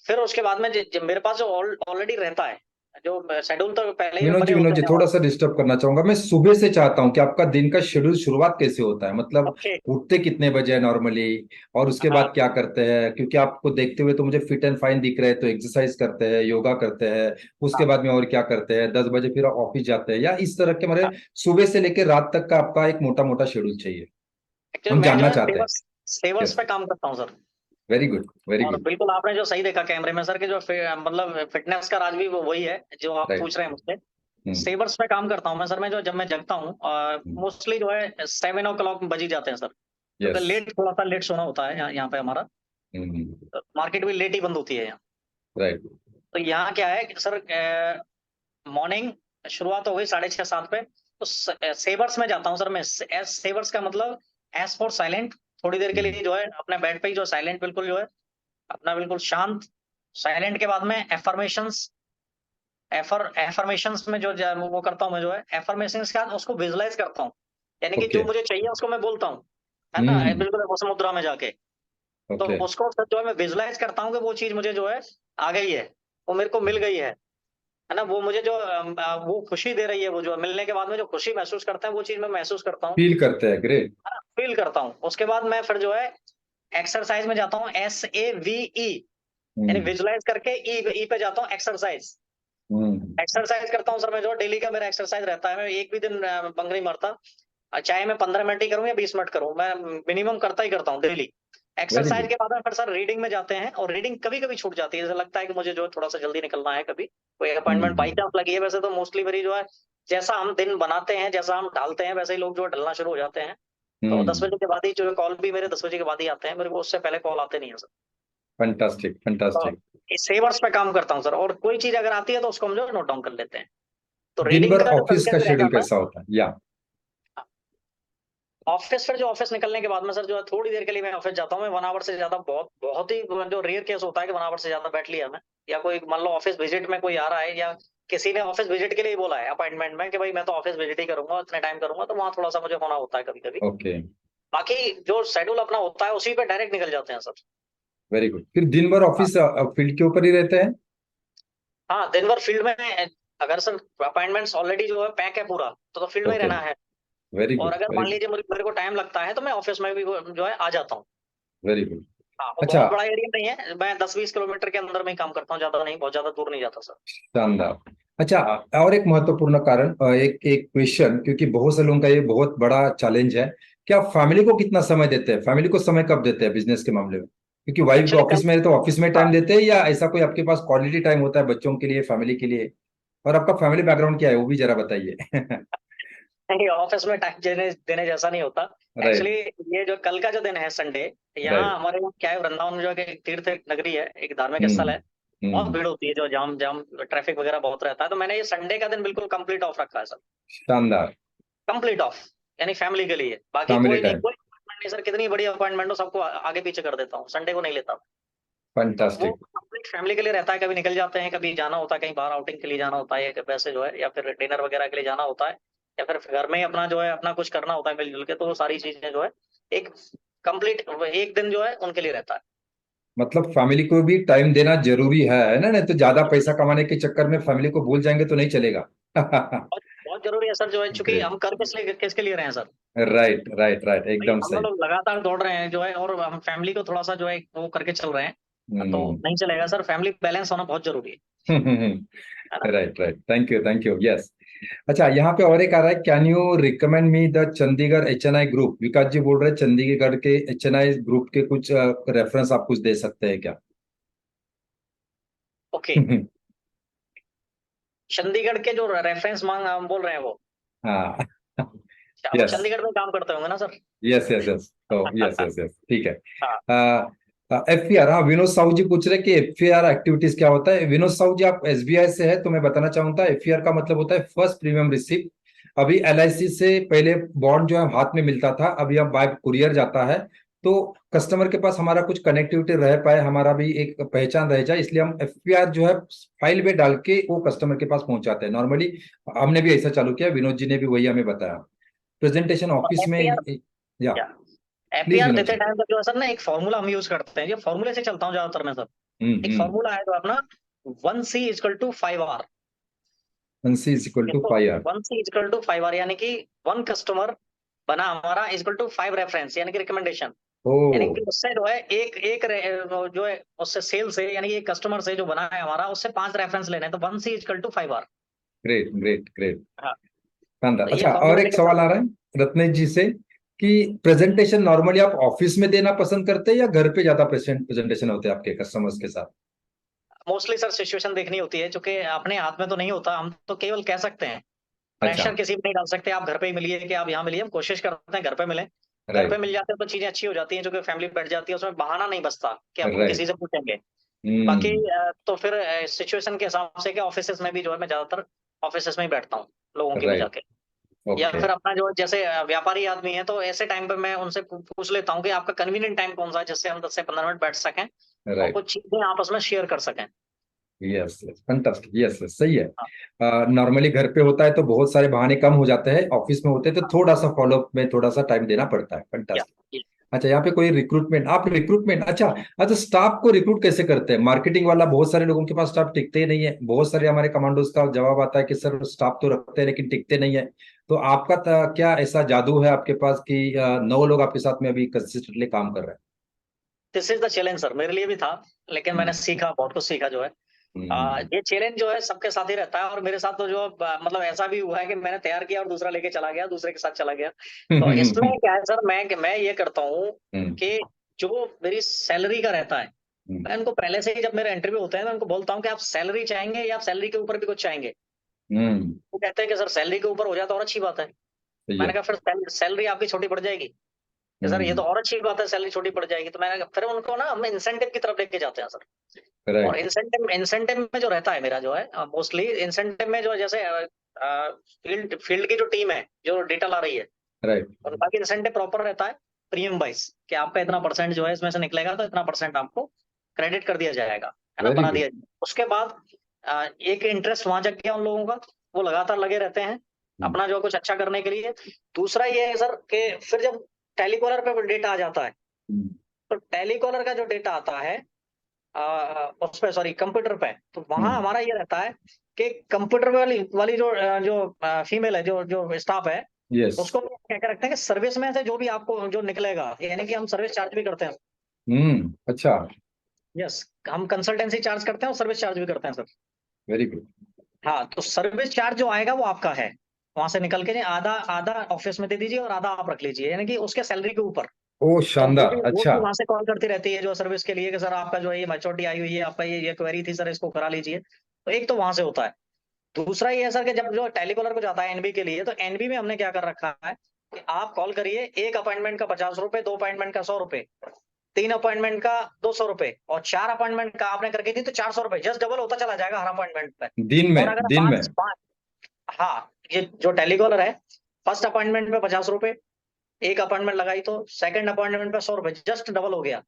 फिर उसके बाद में मेरे पास जो ऑलरेडी रहता है, जो शेड्यूल तो पहले ही बने विनोद होते जी, हैं। थोड़ा सा डिस्टर्ब करना चाहूंगा। मैं सुबह से चाहता हूँ कि आपका दिन का शेड्यूल शुरुआत कैसे होता है, मतलब ओके। उठते कितने बजे है नॉर्मली, और उसके हाँ बाद क्या करते हैं? क्योंकि आपको देखते हुए तो मुझे फिट एंड फाइन दिख रहे हैं, तो एक्सरसाइज करते हैं, योगा करते हैं, उसके हाँ बाद में और क्या करते हैं? 10 बजे फिर ऑफिस जाते हैं, या इस तरह के मेरे हाँ। सुबह से लेकर रात तक का आपका एक मोटा मोटा शेड्यूल चाहिए, एक्चुअली हम मैं जो जानना है चाहते हैं। सेवर्स सेवर्स यस। पे काम करता हूँ सर। वेरी गुड वेरी और गुड। बिल्कुल आपने जो सही देखा कैमरे में सर, कि जो मतलब फिटनेस का राज भी वो वही है जो आप राइट। पूछ रहे हैं मुझसे। सेवर्स पे काम करता हूँ मैं सर। मैं जो जब मैं जगता हूँ मोस्टली जो है 7 o'clock बज ही जाते हैं सर, क्योंकि यस। थोड़ा सा लेट सोना होता है यहाँ पे हमारा। मार्केट भी लेट ही बंद होती है यहाँ। राइट। तो यहाँ क्या है कि सर मॉर्निंग शुरुआत हो गई 6:30 7 पे, तो सेवर्स में जाता हूँ सर मैं। सेवर्स का मतलब एस फॉर साइलेंट, थोड़ी देर के लिए जो है अपने बेड पे ही जो साइलेंट, बिल्कुल जो है अपना बिल्कुल शांत। साइलेंट के बाद में एफर्मेशंस, एफर्मेशंस में जो वो करता हूँ मैं, जो है एफर्मेशंस का उसको विजुलाइज करता हूँ, यानी कि ओके। जो मुझे चाहिए उसको मैं बोलता हूँ, है ना, हम्म। बिल्कुल वो मुद्रा में जाके। तो ओके। उसको फिर जो है मैं विजुलाइज करता हूँ कि वो चीज मुझे जो है आ गई है, वो मेरे को मिल गई है ना। वो मुझे जो वो खुशी दे रही है, वो जो मिलने के बाद में जो खुशी महसूस करते हैं, वो चीज मैं महसूस करता हूँ, फील करते हैं, ग्रेट। है ना, फील करता हूँ। उसके बाद मैं फिर जो है एक्सरसाइज में जाता हूँ, SAVE, यानी हम्म। विजुलाइज करके ई पे जाता हूँ, एक्सरसाइज। हम्म। एक्सरसाइज करता हूँ सर मैं, जो डेली का मेरा एक्सरसाइज रहता है, मैं एक भी दिन बंग नहीं मारता। चाहे मैं 15 मिनट ही करूँ या 20 मिनट करूँ, मैं मिनिमम करता ही करता हूँ डेली। Very exercise good. के बाद में फिर सर रीडिंग में जाते हैं, और रीडिंग कभी कभी छूट जाती है, जैसे लगता है कि मुझे जो है थोड़ा सा जल्दी निकलना है, कभी कोई अपॉइंटमेंट बाई हम्म। चांस लगी है। वैसे तो मोस्टली मेरी जो है, जैसा हम दिन बनाते हैं, जैसा हम ढालते हैं, वैसे ही लोग जो है ढलना शुरू हो जाते हैं। तो 10 बजे के बाद ही जो है कॉल भी मेरे 10 बजे के बाद ही आते हैं, मेरे को उससे पहले कॉल आते नहीं है सर। फंटास्टिक, तो फंटास्टिक। इस सेवर्स पे काम करता हूँ सर, और कोई चीज अगर आती है तो उसको हम जो है नोट डाउन कर लेते हैं। तो दिन रीडिंग भर का जो ऑफिस का कंटेंट शेड्यूल रहता था, कैसा होता है, या? ऑफिस, फिर जो ऑफिस निकलने के बाद में सर जो है थोड़ी देर के लिए मैं ऑफिस जाता हूँ। मैं 1 आवर से ज्यादा, बहुत बहुत ही जो रेयर केस होता है कि 1 आवर से ज्यादा बैठ लिया मैं, या कोई मान लो ऑफिस विजिट में कोई आ रहा है, या किसी ने ऑफिस विजिट के लिए ही बोला है अपॉइंटमेंट में कि भाई मैं तो ऑफिस विजिट ही करूंगा, इतने टाइम करूंगा, तो वहाँ थोड़ा सा मुझे होना होता है कभी कभी। ओके। बाकी जो शेड्यूल अपना होता है उसी पे डायरेक्ट निकल जाते हैं सर। Very good. फिर दिन भर हाँ, ऑफिस फील्ड के ऊपर ही रहते हैं? हाँ, दिन भर फील्ड में, अगर सर अपॉइंटमेंट्स ऑलरेडी जो है पैक है पूरा, तो फील्ड में ही ओके। रहना है। वेरी और गुड, अगर वेरी मान गुड, लीजिए मेरे को टाइम लगता है, तो मैं ऑफिस में भी जो है आ जाता हूँ। Very good. हाँ, वो अच्छा। बहुत बड़ा एरिया नहीं है, मैं 10-20 किलोमीटर के अंदर में ही काम करता हूँ, ज्यादा नहीं, बहुत ज्यादा दूर नहीं जाता सर। शानदार। अच्छा, और एक महत्वपूर्ण कारण, एक एक क्वेश्चन, क्योंकि बहुत से लोगों का ये बहुत बड़ा चैलेंज है, क्या फैमिली को कितना समय देते हैं, फैमिली को समय कब देते हैं बिजनेस के मामले में? क्योंकि वाइफ एक्चुअली ऑफिस में है तो ऑफिस में टाइम हाँ, देते हैं, या ऐसा कोई आपके पास क्वालिटी टाइम होता है बच्चों के लिए, फैमिली के लिए? और आपका फैमिली बैकग्राउंड क्या है, वो भी जरा बताइए। नहीं, ऑफिस में टाइम देने देने जैसा नहीं होता। Actually right. ये जो कल का जो दिन है संडे, यहाँ राइट। हमारे यहाँ क्या है, वृंदावन में जो है कि एक तीर्थ नगरी है, एक धार्मिक स्थल हम्म। है। बहुत हम्म। भीड़ होती है, जो जाम जाम ट्रैफिक वगैरह बहुत रहता है, तो मैंने ये संडे का दिन बिल्कुल कंप्लीट ऑफ रखा है सर। शानदार। कंप्लीट ऑफ, यानी फैमिली के लिए, बाकी फैमिली कोई नहीं, टाइम। कोई appointment नहीं सर, कितनी बड़ी अपॉइंटमेंट हो सबको आगे पीछे कर देता हूँ, संडे को नहीं लेता। तो वो फंटास्टिक। कंप्लीट फैमिली के लिए रहता है, कभी निकल जाते हैं, कभी जाना होता है कहीं बाहर आउटिंग के लिए जाना होता है, या वैसे जो है, या फिर डिनर वगैरह के लिए जाना होता है, या फिर घर में ही अपना जो है अपना कुछ करना होता है मिलजुल के, तो वो सारी चीजें जो है एक कंप्लीट एक दिन जो है उनके लिए रहता है। मतलब फैमिली को भी टाइम देना जरूरी है ना? नहीं तो ज्यादा पैसा कमाने के चक्कर में फैमिली को भूल जाएंगे तो नहीं चलेगा। बहुत बहुत जरूरी है सर, जो है चूंकि ग्रेट। हम कर किसके लिए रहे हैं सर। राइट, राइट, राइट, भाई एकदम हम सही। लोग लगातार दौड़ रहे हैं जो है, और हम फैमिली को थोड़ा सा जो है वो करके चल रहे हैं, तो हम्म। नहीं चलेगा सर, फैमिली बैलेंस होना बहुत जरूरी है ना। Right, right, thank you, yes. अच्छा, यहाँ पे और एक आ रहा है, can you recommend me the Chandigarh HNI group? Vikas ji बोल रहे हैं चंडीगढ़ के HNI ग्रुप के कुछ रेफरेंस आप कुछ दे सकते हैं क्या? ओके, चंडीगढ़ के जो रेफरेंस मांग हम बोल रहे हैं वो, हाँ। अच्छा, वो यस, चंडीगढ़ में काम करते होंगे ना सर। यस, यस, यस, तो यस, यस, यस, ठीक है। हाँ, FPR, हाँ, विनोद साहू जी पूछ रहे कि FPR एक्टिविटीज क्या होता है। विनोद साहू जी, आप SBI से है तो मैं बताना चाहूंगा, FPR का मतलब होता है फर्स्ट प्रीमियम रिसिप्ट। अभी LIC से पहले बॉन्ड जो है हाथ में मिलता था, अभी अब बाय कुरियर जाता है। तो कस्टमर के पास हमारा कुछ कनेक्टिविटी रह पाए, हमारा भी एक पहचान रह जाए, इसलिए हम FPR जो है फाइल में डाल के वो कस्टमर के पास पहुंचाते हैं नॉर्मली। हमने भी ऐसा चालू किया, विनोद जी ने भी वही हमें बताया प्रेजेंटेशन और ऑफिस में। एपीआर या, क्या, प्लीज एपीआर विनोद देते जी। टाइम पर जो है सर ना, एक फॉर्मूला हम यूज करते हैं, ये फॉर्मूले से चलता हूँ ज्यादातर मैं सर। हम्म। एक हम्म। फॉर्मूला है जो अपना 1C = 5R। 1C = इसको 5R। 1C = 5R, यानी कि 1 कस्टमर बना हमारा इक्वल टू 5 रेफरेंस, यानी कि रिकमेंडेशन। ओ। यानी कि उससे जो है एक एक जो है उससे सेल से, यानी कि एक कस्टमर से जो बना है हमारा, उससे 5 रेफरेंस लेने हैं, तो 1C = 5R। Great, great, great. हाँ, शानदार। तो ये अच्छा, और फॉर्मूला एक लेके सवाल आ चलते रहा है रत्नेश जी से कि प्रेजेंटेशन नॉर्मली आप ऑफिस में देना पसंद करते हैं या घर पे ज्यादा प्रेजेंटेशन होते हैं आपके कस्टमर्स के साथ? हैं। मोस्टली सर सिचुएशन देखनी होती है, क्योंकि अपने हाथ में तो नहीं होता, हम तो केवल कह सकते हैं, अच्छा। प्रेशर किसी पे नहीं डाल सकते, आप घर पे ही मिलिए कि आप यहाँ मिलिए, हम कोशिश करते हैं घर पे मिले। घर पे राइट। मिल जाते हैं तो चीजें अच्छी हो जाती हैं, जो कि फैमिली बैठ जाती है, उसमें बहाना नहीं बचता कि अपन किसी राइट। से पूछेंगे। बाकी हम्म। तो फिर सिचुएशन के हिसाब से, कि ऑफिस में भी जो है मैं ज्यादातर ऑफिस में ही बैठता हूँ लोगों के में राइट। जाके। या ओके, फिर अपना जो जैसे व्यापारी आदमी है तो ऐसे टाइम पे मैं उनसे पूछ लेता हूँ कि आपका कन्वीनियंट टाइम कौन सा है, जिससे हम 10 से 15 मिनट बैठ सकें और राइट, कुछ चीजें आपस में शेयर कर सकें। Yes yes, fantastic, yes yes, सही है। हाँ, नॉर्मली घर पे होता है तो बहुत सारे बहाने कम हो जाते हैं, ऑफिस में होते हैं तो थोड़ा सा फॉलोअप में थोड़ा सा टाइम देना पड़ता है। या फैंटास्टिक। अच्छा, यहाँ पे कोई रिक्रूटमेंट, आप रिक्रूटमेंट, अच्छा अच्छा, स्टाफ को रिक्रूट कैसे करते हैं? मार्केटिंग वाला, बहुत सारे लोगों के पास स्टाफ टिकते ही नहीं है, बहुत सारे हमारे कमांडोज का जवाब आता है कि सर स्टाफ तो रखते हैं लेकिन टिकते नहीं है। तो आपका क्या ऐसा जादू है आपके पास कि 9 लोग आपके साथ में अभी कंसिस्टेंटली काम कर रहे this is the challenge sir, मेरे लिए भी था, लेकिन मैंने हैं? सीखा, बहुत कुछ सीखा जो है। हम्म, ये चैलेंज जो है सबके साथ ही रहता है, और मेरे साथ तो जो मतलब ऐसा भी हुआ है कि मैंने तैयार किया और दूसरा लेके चला गया, दूसरे के साथ चला गया। तो इसमें क्या है सर, मैं ये करता हूँ हम्म, कि जो मेरी सैलरी का रहता है, मैं उनको पहले से ही, जब मेरे इंटरव्यू होते हैं, मैं उनको बोलता हूँ कि आप सैलरी चाहेंगे या आप सैलरी के ऊपर भी कुछ चाहेंगे। हम्म, वो कहते हैं कि सर सैलरी के ऊपर हो जाए तो और अच्छी बात है। सही है। मैंने कहा फिर सैलरी आपकी छोटी पड़ जाएगी। कि सर ये तो हम्म, और अच्छी बात है, सैलरी छोटी पड़ जाएगी। तो मैंने कहा फिर उनको ना हम इंसेंटिव की तरफ लेके जाते हैं सर। और राइट, इंसेंटिव इंसेंटिव में जो रहता है मेरा जो है, मोस्टली इंसेंटिव में जो है, जैसे फील्ड फील्ड की जो टीम है जो डेटा ला रही है, राइट, उनका भी इंसेंटिव प्रॉपर रहता है, प्रीमियम वाइज, कि आपका इतना परसेंट जो है इसमें से निकलेगा, तो इतना परसेंट आपको क्रेडिट कर दिया जाएगा, है ना, वेरी बना गुड। दिया जाएगा। उसके बाद एक इंटरेस्ट वहां जग गया उन लोगों का, वो लगातार लगे रहते हैं अपना जो कुछ अच्छा करने के लिए। दूसरा ये है सर कि फिर जब टेलीकॉलर पे डेटा आ जाता है, तो टेलीकॉलर का जो डेटा आता है उस पे, सॉरी, कंप्यूटर पे, तो वहां हमारा ये रहता है कि कंप्यूटर वाली वाली जो फीमेल है, जो जो स्टाफ है, यस। उसको क्या क्या रखते हैं कि सर्विस में से जो भी आपको जो निकलेगा, यानी कि हम सर्विस चार्ज भी करते हैं। अच्छा, यस, हम कंसल्टेंसी चार्ज करते हैं और सर्विस चार्ज भी करते हैं सर। Very good. हाँ, तो सर्विस चार्ज जो आएगा वो आपका है, वहां से निकल के आधा आधा ऑफिस में दे दीजिए और आधा आप रख लीजिए, यानी कि उसके सैलरी के ऊपर। ओ तो शानदार, वो अच्छा। भी वहां से कॉल करती रहती है जो सर्विस के लिए, कि सर आपका जो है ये मैच्योरिटी आई हुई है, आपका ये क्वेरी थी सर, इसको करा लीजिए। तो एक तो वहां से होता है। दूसरा ये है सर कि जब जो टेलीकॉलर को जाता है एनबी के लिए, तो एनबी में हमने क्या कर रखा है कि आप कॉल करिए, एक अपॉइंटमेंट का 50 रुपए, 2 अपॉइंटमेंट का 100 रुपए, 3 अपॉइंटमेंट का 200 रुपए, और 4 अपॉइंटमेंट का आपने करके दी तो 400 रुपए, जस्ट डबल होता चला जाएगा हर अपॉइंटमेंट पे। दिन और में, अगर दिन में। पांच पांच हाँ, ये जो टेलीकॉलर है, फर्स्ट अपॉइंटमेंट पे 50 रुपए, एक अपॉइंटमेंट लगाई तो सेकंड अपॉइंटमेंट पे 100 रुपए, जस्ट डबल हो गया।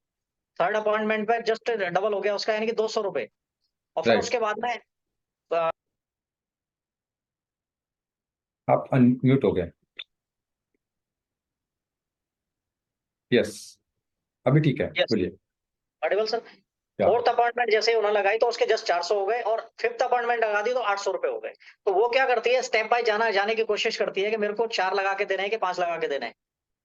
थर्ड अपॉइंटमेंट पे जस्ट डबल हो गया उसका, यानी कि 200 रुपए। और फिर राइट, उसके बाद में अ, आप अनम्यूट हो गए। यस, अभी ठीक है, यस, बोलिए। Audible sir. क्या? फोर्थ अपॉइंटमेंट जैसे ही उन्होंने लगाई तो उसके जस्ट 400 हो गए, और फिफ्थ अपॉइंटमेंट लगा दी तो 800 रुपए हो गए। तो वो क्या करती है, स्टेप बाय जाने की कोशिश करती है कि मेरे को 4 लगा के देने हैं कि 5 लगा के देने हैं।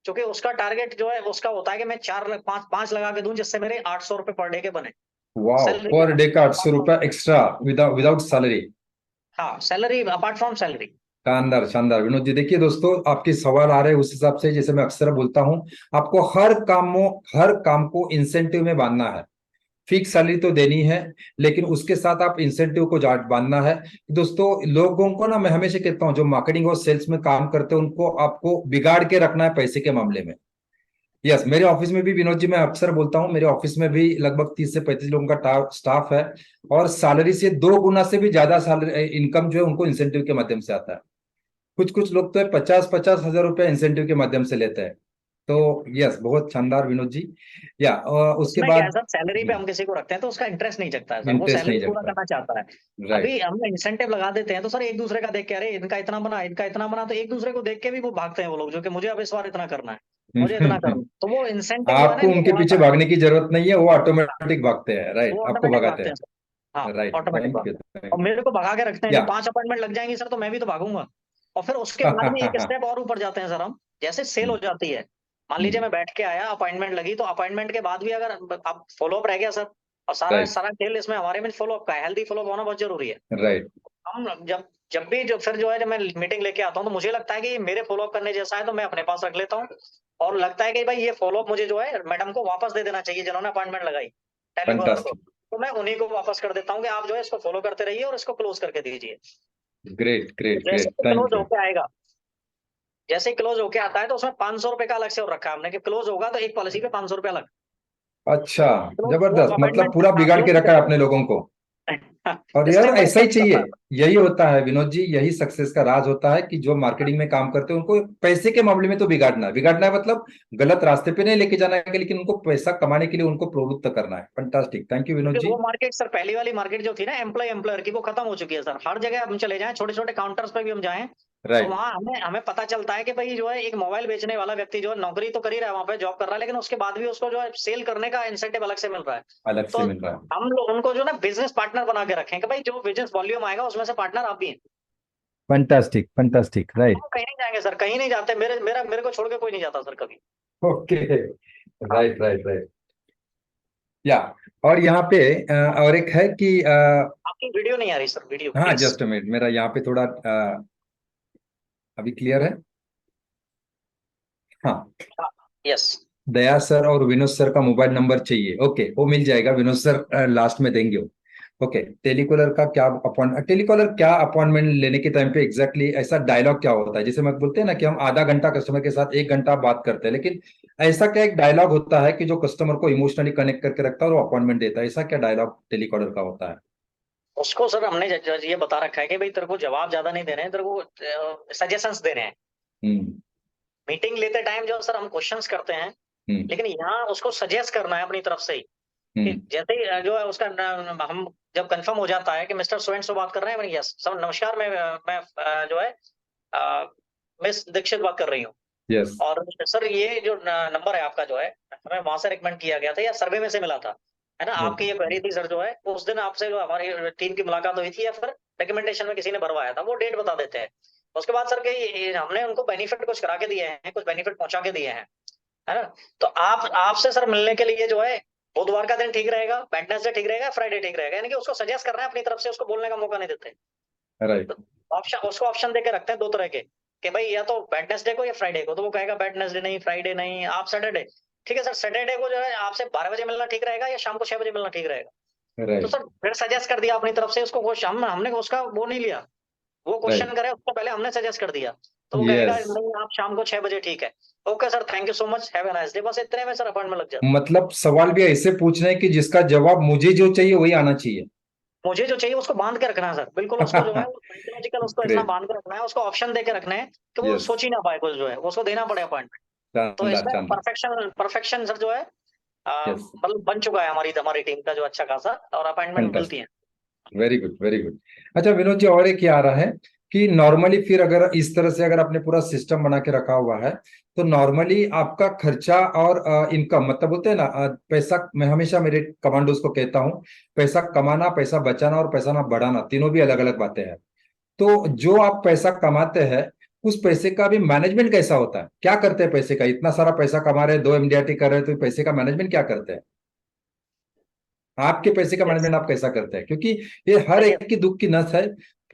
क्योंकि उसका टारगेट जो है उसका होता है कि मैं 4 5 लगा के दूं, जिससे मेरे 800 रुपए पर डे के बने। वाह, सैलरी पर डे का अपार्ट 800 रुपया एक्स्ट्रा, विदाउट विदाउट सैलरी। हाँ, सैलरी अपार्ट फ्रॉम सैलरी। शानदार शानदार विनोद जी। देखिए दोस्तों, आपके सवाल आ रहे हैं उस हिसाब से, जैसे मैं अक्सर बोलता हूं, आपको हर काम को इंसेंटिव में बांधना है। फिक्स सैलरी तो देनी है, लेकिन उसके साथ आप इंसेंटिव को बांधना है। दोस्तों, लोगों को ना, मैं हमेशा कहता हूं, जो मार्केटिंग और सेल्स में काम करते हैं उनको आपको बिगाड़ के रखना है पैसे के मामले में। यस, मेरे ऑफिस में भी विनोद जी, मैं अक्सर बोलता हूं, मेरे ऑफिस में भी लगभग 30 से 35 लोगों का स्टाफ है, और सैलरी से 2 गुना से भी ज्यादा सैलरी इनकम जो है उनको इंसेंटिव के माध्यम से आता है। कुछ कुछ लोग तो 50-50 हजार रुपया इंसेंटिव के माध्यम से लेते हैं। तो यस, बहुत शानदार विनोद जी। या उसके उसमें क्या है बाद सर, सैलरी पे हम किसी को रखते हैं तो उसका इंटरेस्ट नहीं जगता है सर, वो इंटरेस्ट नहीं सैलरी पूरा लगता। करना चाहता है। राइट। अभी हम इंसेंटिव लगा देते हैं तो सर एक दूसरे का देख के, अरे इनका इतना बना, इनका इतना बना, तो एक दूसरे को देख के भी वो भागते हैं वो लोग, जो कि मुझे अब इस बार इतना करना है, मुझे इतना करना है। तो वो इंसेंटिव जो है ना आपको इनको उनके पीछे भगाता है। भागने की जरूरत नहीं है, वो ऑटोमेटिक भागते हैं। वो राइट, आपको ऑटोमेटिक भगाते भागते हैं। हैं सर। हाँ, राइट, ऑटोमेटिक थैंक यू, भागते हैं और थैंक मेरे को भगा के रखते हैं, यू। कि 5 अपॉइंटमेंट लग जाएंगी सर तो मैं भी तो भागूंगा। और फिर उसके बाद भी एक या स्टेप और ऊपर जाते हैं सर हम, जैसे सेल हो जाती है, मान लीजिए मैं बैठ के आया, अपॉइंटमेंट लगी, तो अपॉइंटमेंट के बाद भी अगर अब फॉलोअप रह गया सर, और सारा राइट, सारा खेल इसमें हमारे में फॉलोअप का है, हेल्दी फॉलोअप होना बहुत जरूरी है। राइट, हम जब जब भी जो फिर जो है, जब मैं मीटिंग लेके आता हूँ, तो मुझे लगता है कि ये मेरे फॉलोअप करने जैसा है, तो मैं अपने पास रख लेता हूँ। और लगता है कि भाई ये फॉलोअप मुझे जो है मैडम को वापस दे देना चाहिए, जिन्होंने अपॉइंटमेंट लगाई, टेलीकॉलर को। फैंटास्टिक, तो मैं उन्हीं को वापस कर देता हूँ कि आप जो है इसको फॉलो करते रहिए और इसको क्लोज करके दीजिए। ग्रेट तो ग्रेट जैसे great, he close thank you. होके आएगा, जैसे ही क्लोज होके आता है, तो उसमें 500 रुपए का अलग से और रखा है हमने, कि क्लोज होगा तो एक पॉलिसी पे 500 रुपए अलग। अच्छा, तो क्लोज वो जबरदस्त, मतलब अपॉइंटमेंट, पूरा हाँ, बिगाड़ के क्लोज रखा है अपने लोगों को। और इस यार टाइम पर ऐसा ही इफेक्ट चाहिए, करता है। यही होता है विनोद जी, यही सक्सेस का राज होता है कि जो मार्केटिंग में काम करते हैं उनको पैसे के मामले में तो बिगाड़ना है मतलब गलत रास्ते पे नहीं लेके जाना है, लेकिन उनको पैसा कमाने के लिए उनको प्रवृत्त करना है। फंटास्टिक, थैंक यू विनोद क्योंकि जी। वो मार्केट सर, पहली वाली मार्केट जो थी ना एम्प्लॉयर की, वो खत्म हो चुकी है सर। हर जगह हम चले जाएं, छोटे छोटे काउंटर्स पे भी हम जाएं, तो राइट। वहां हमें हमें पता चलता है कि भाई जो है एक मोबाइल बेचने वाला व्यक्ति जो है नौकरी तो कर ही रहा है, वहां पे जॉब कर रहा है, लेकिन उसके बाद भी उसको जो है सेल करने का इंसेंटिव अलग से मिल रहा है। अलग तो से मिल रहा है। हम लोग उनको जो ना बिजनेस पार्टनर बना के रखें कि भाई जो बिजनेस वॉल्यूम आएगा उसमें से पार्टनर आप भी हैं। Fantastic fantastic, right. हम कहीं नहीं जाएंगे सर, कहीं नहीं जाते, मेरे को छोड़ के कोई नहीं जाता सर कभी। ओके, हाँ। Right right right. या, और यहाँ पे और एक है कि आपकी वीडियो नहीं आ रही सर, वीडियो हाँ प्लीज। जस्ट मिनट, मेरा यहाँ पे थोड़ा अभी क्लियर है। हाँ, यस। दया सर और विनोद सर का मोबाइल नंबर चाहिए। ओके, वो मिल जाएगा, विनोद सर लास्ट में देंगे वो। ओके, टेलीकॉलर क्या अपॉइंटमेंट लेने के टाइम पे एग्जैक्टली ऐसा डायलॉग क्या होता है? जैसे मैं बोलते हैं ना कि हम आधा घंटा कस्टमर के साथ 1 घंटा बात करते हैं, लेकिन ऐसा क्या एक डायलॉग होता है कि जो कस्टमर को इमोशनली कनेक्ट करके रखता है और अपॉइंटमेंट देता है? ऐसा क्या डायलॉग टेलीकॉलर का होता है? उसको सर हमने ये बता रखा है कि भाई तेरे को जवाब ज्यादा नहीं देने हैं, तेरे को सजेशंस देने हैं। हम्म। मीटिंग लेते टाइम जो सर हम क्वेश्चंस करते हैं, हम्म। लेकिन यहाँ उसको सजेस्ट करना है अपनी तरफ से ही। कि हम्म। जैसे ही जो है उसका हम जब कंफर्म हो जाता है कि मिस्टर सुवेंट से बात कर रहे हैं, यस सर नमस्कार, मैं जो है मिस दीक्षित बात कर रही हूँ। यस। और सर ये जो नंबर है आपका जो है, हमें वहां से रिकमेंड किया गया था या सर्वे में से मिला था, है ना? आपकी ओके। ये क्वेरी थी सर, जो है उस दिन आपसे जो हमारी टीम की मुलाकात हुई थी, या फिर रिकमेंडेशन में किसी ने भरवाया था, वो डेट बता देते हैं। उसके बाद सर के हमने उनको बेनिफिट कुछ करा के दिए हैं, कुछ बेनिफिट पहुंचा के दिए हैं, है ना? तो आप आपसे सर मिलने के लिए जो है बुधवार का दिन ठीक रहेगा, वेडनेसडे ठीक रहेगा, फ्राइडे ठीक रहेगा, यानी कि उसको सजेस्ट कर रहे हैं अपनी तरफ से, उसको बोलने का मौका नहीं देते। राइट। तो ऑप्शन, उसको ऑप्शन देके रखते हैं दो तरह के, कि भाई या तो वेडनेसडे को या फ्राइडे को, तो वो कहेगा वेडनेसडे नहीं, फ्राइडे नहीं, आप सैटरडे। ठीक है सर, सैटरडे को जो है आपसे 12 बजे मिलना ठीक रहेगा या शाम को 6 बजे मिलना ठीक रहेगा? तो राइट। सर फिर सजेस्ट कर दिया अपनी तरफ से उसको, हमने उसका वो नहीं लिया, वो राइट। क्वेश्चन करे उसको पहले हमने सजेस्ट कर दिया। तो वो कहेगा यस। नहीं आप शाम को 6 बजे ठीक है। Okay sir, thank you so much, have a nice day. बस इतने में सर अपॉइंटमेंट लग जाता है। मतलब सवाल भी ऐसे पूछना है कि जिसका जवाब मुझे जो चाहिए वही आना चाहिए। मुझे जो चाहिए उसको बांध के रखना है सर, बिल्कुल उसको जो है साइकोलॉजिकल उसको इतना ग्रेट। बांध के रखना है, उसको ऑप्शन दे के रखना है कि वो यस। सोच ही ना पाए कुछ, जो है उसको देना पड़े अपॉइंटमेंट। तो शानदार इसमें शानदार। परफेक्शन परफेक्शन सर जो है यस। मतलब बन चुका है हमारी हमारी टीम का जो अच्छा खासा, और अपॉइंटमेंट मिलती है। Very good very good. अच्छा विनोद जी, और एक ये आ रहा है कि नॉर्मली फिर अगर इस तरह से अगर आपने पूरा सिस्टम बना के रखा हुआ है, तो नॉर्मली आपका खर्चा और इनकम, मतलब बोलते हैं ना पैसा, मैं हमेशा मेरे कमांडोज को कहता हूँ, पैसा कमाना, पैसा बचाना और पैसा ना बढ़ाना, तीनों भी अलग अलग बातें हैं। तो जो आप पैसा कमाते हैं उस पैसे का भी मैनेजमेंट कैसा होता है? क्या करते हैं पैसे का? इतना सारा पैसा कमा रहे हैं, 2 MDRT कर रहे हैं, तो पैसे का मैनेजमेंट क्या करते हैं? आपके पैसे का यस। मैनेजमेंट आप कैसा करते हैं? क्योंकि ये हर देखिए, एक की दुख की नस है।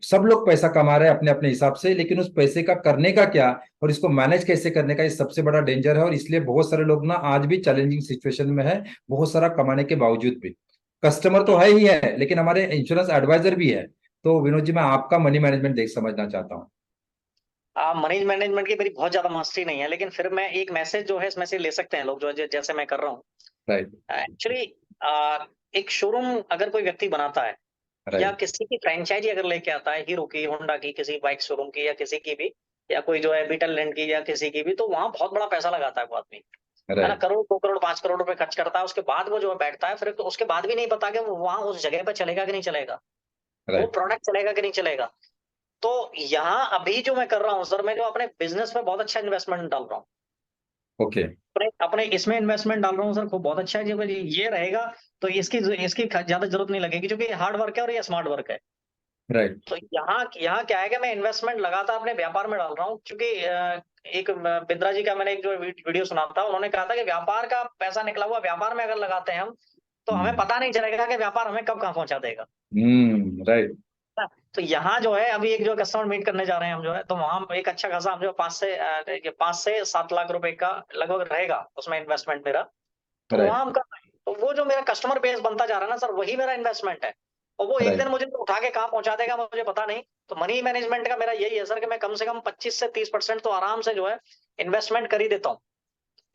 सब लोग पैसा कमा रहे हैं अपने अपने हिसाब से, लेकिन उस पैसे का करने का क्या और इसको मैनेज कैसे करने का, ये सबसे बड़ा डेंजर है। और इसलिए बहुत सारे लोग ना आज भी चैलेंजिंग सिचुएशन में है, बहुत सारा कमाने के बावजूद भी। कस्टमर तो है ही है, लेकिन हमारे इंश्योरेंस एडवाइजर भी है। तो विनोद जी, मैं आपका मनी मैनेजमेंट देख समझना चाहता हूँ। मनी मैनेजमेंट की मेरी बहुत ज्यादा मास्टरी नहीं है, लेकिन फिर मैं एक मैसेज जो है इसमें से ले सकते हैं लोग, जो जैसे मैं कर रहा हूँ। राइट। एक्चुअली एक शोरूम अगर कोई व्यक्ति बनाता है, या राइट। किसी की फ्रेंचाइजी अगर लेके आता है, हीरो की, होंडा की, किसी बाइक शोरूम की, या किसी की भी, या कोई जो है बीटल लैंड की, या किसी की भी, तो वहां बहुत बड़ा पैसा लगाता है वो आदमी, है ना? राइट। करोड़, 2 करोड़, 5 करोड़ रुपए खर्च करता है। उसके बाद वो जो है बैठता है, फिर तो उसके बाद भी नहीं पता कि वो वहां उस जगह पे चलेगा कि नहीं चलेगा, वो राइट। प्रोडक्ट चलेगा कि नहीं चलेगा। तो यहाँ अभी जो मैं कर रहा हूँ सर, मैं जो अपने बिजनेस में बहुत अच्छा इन्वेस्टमेंट डाल रहा हूँ, ओके। अपने अपने इसमें इन्वेस्टमेंट डाल रहा हूँ सर, खूब बहुत अच्छा है। जब ये रहेगा तो इसकी इसकी ज्यादा जरूरत नहीं लगेगी, क्योंकि ये हार्ड वर्क है और ये स्मार्ट वर्क है। राइट। तो यहाँ यहाँ क्या है कि मैं इन्वेस्टमेंट लगातार अपने व्यापार में डाल रहा हूँ, क्योंकि एक बिंद्रा जी का मैंने एक जो वीडियो सुना था, उन्होंने कहा था कि व्यापार का पैसा निकला हुआ व्यापार में अगर लगाते हैं हम, तो हमें पता नहीं चलेगा कि व्यापार हमें कब कहाँ पहुंचा देगा। राइट। ना? तो यहाँ जो है अभी एक जो कस्टमर मीट करने जा रहे हैं हम, जो है तो वहां एक अच्छा खासा हम जो 5 से 7 लाख रुपए का लगभग रहेगा उसमें इन्वेस्टमेंट मेरा। तो राइट। वहां हम कर रहे हैं, तो वो जो मेरा कस्टमर बेस बनता जा रहा है ना सर, वही मेरा इन्वेस्टमेंट है। और वो एक दिन राइट। मुझे उठा के कहाँ पहुंचा देगा मुझे पता नहीं। तो मनी मैनेजमेंट का मेरा यही है सर, कि मैं कम से कम 25 से 30% तो आराम से जो है इन्वेस्टमेंट कर ही देता हूँ।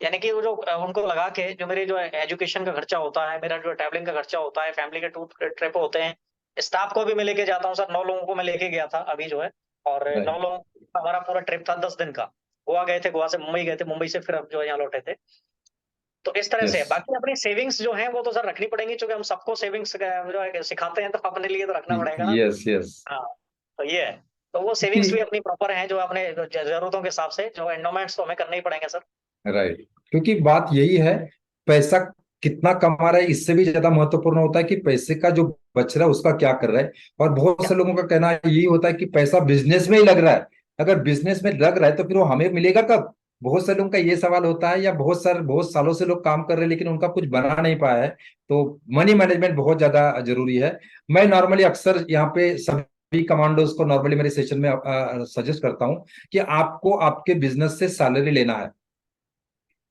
यानी कि वो जो उनको लगा के जो मेरे जो एजुकेशन का खर्चा होता है, मेरा जो ट्रैवलिंग का खर्चा होता है, फैमिली के टूर ट्रिप होते हैं, स्टाफ को भी मैं लेके जाता हूँ सर, 9 लोगों को मैं लेके गया था अभी जो है, और 9 राइट। लोगों का हमारा पूरा ट्रिप था 10 दिन का। गोवा गए थे, गोवा से मुंबई गए थे, मुंबई से फिर अब जो है यहाँ लौटे थे। तो इस तरह से यस है। बाकी अपनी सेविंग्स जो हैं वो तो सर रखनी पड़ेंगी, चूँकि हम सबको सेविंग्स जो है सिखाते हैं, तो अपने लिए तो रखना पड़ेगा ना। Yes yes. हाँ, तो ये है। तो वो सेविंग्स भी क्योंकि अपनी प्रॉपर हैं, जो अपने ज़रूरतों के हिसाब से जो एंडोमेंट्स तो हमें करने ही पड़ेंगे सर। राइट, क्योंकि बात यही है, पैसा कितना कमा रहा है इससे भी ज्यादा महत्वपूर्ण होता है कि पैसे का जो बच रहा है उसका क्या कर रहा है। और बहुत क्या से लोगों का कहना यही होता है कि पैसा बिजनेस में ही लग रहा है। अगर बिजनेस में लग रहा है तो फिर वो हमें मिलेगा कब? बहुत से लोगों का ये सवाल होता है, या बहुत सालों से लोग काम कर रहे हैं लेकिन उनका कुछ बना नहीं पाया है। तो मनी मैनेजमेंट बहुत ज्यादा जरूरी है। मैं नॉर्मली अक्सर यहाँ पे सभी कमांडोज को नॉर्मली मेरे सेशन में सजेस्ट करता हूँ कि आपको आपके बिजनेस से सैलरी लेना है।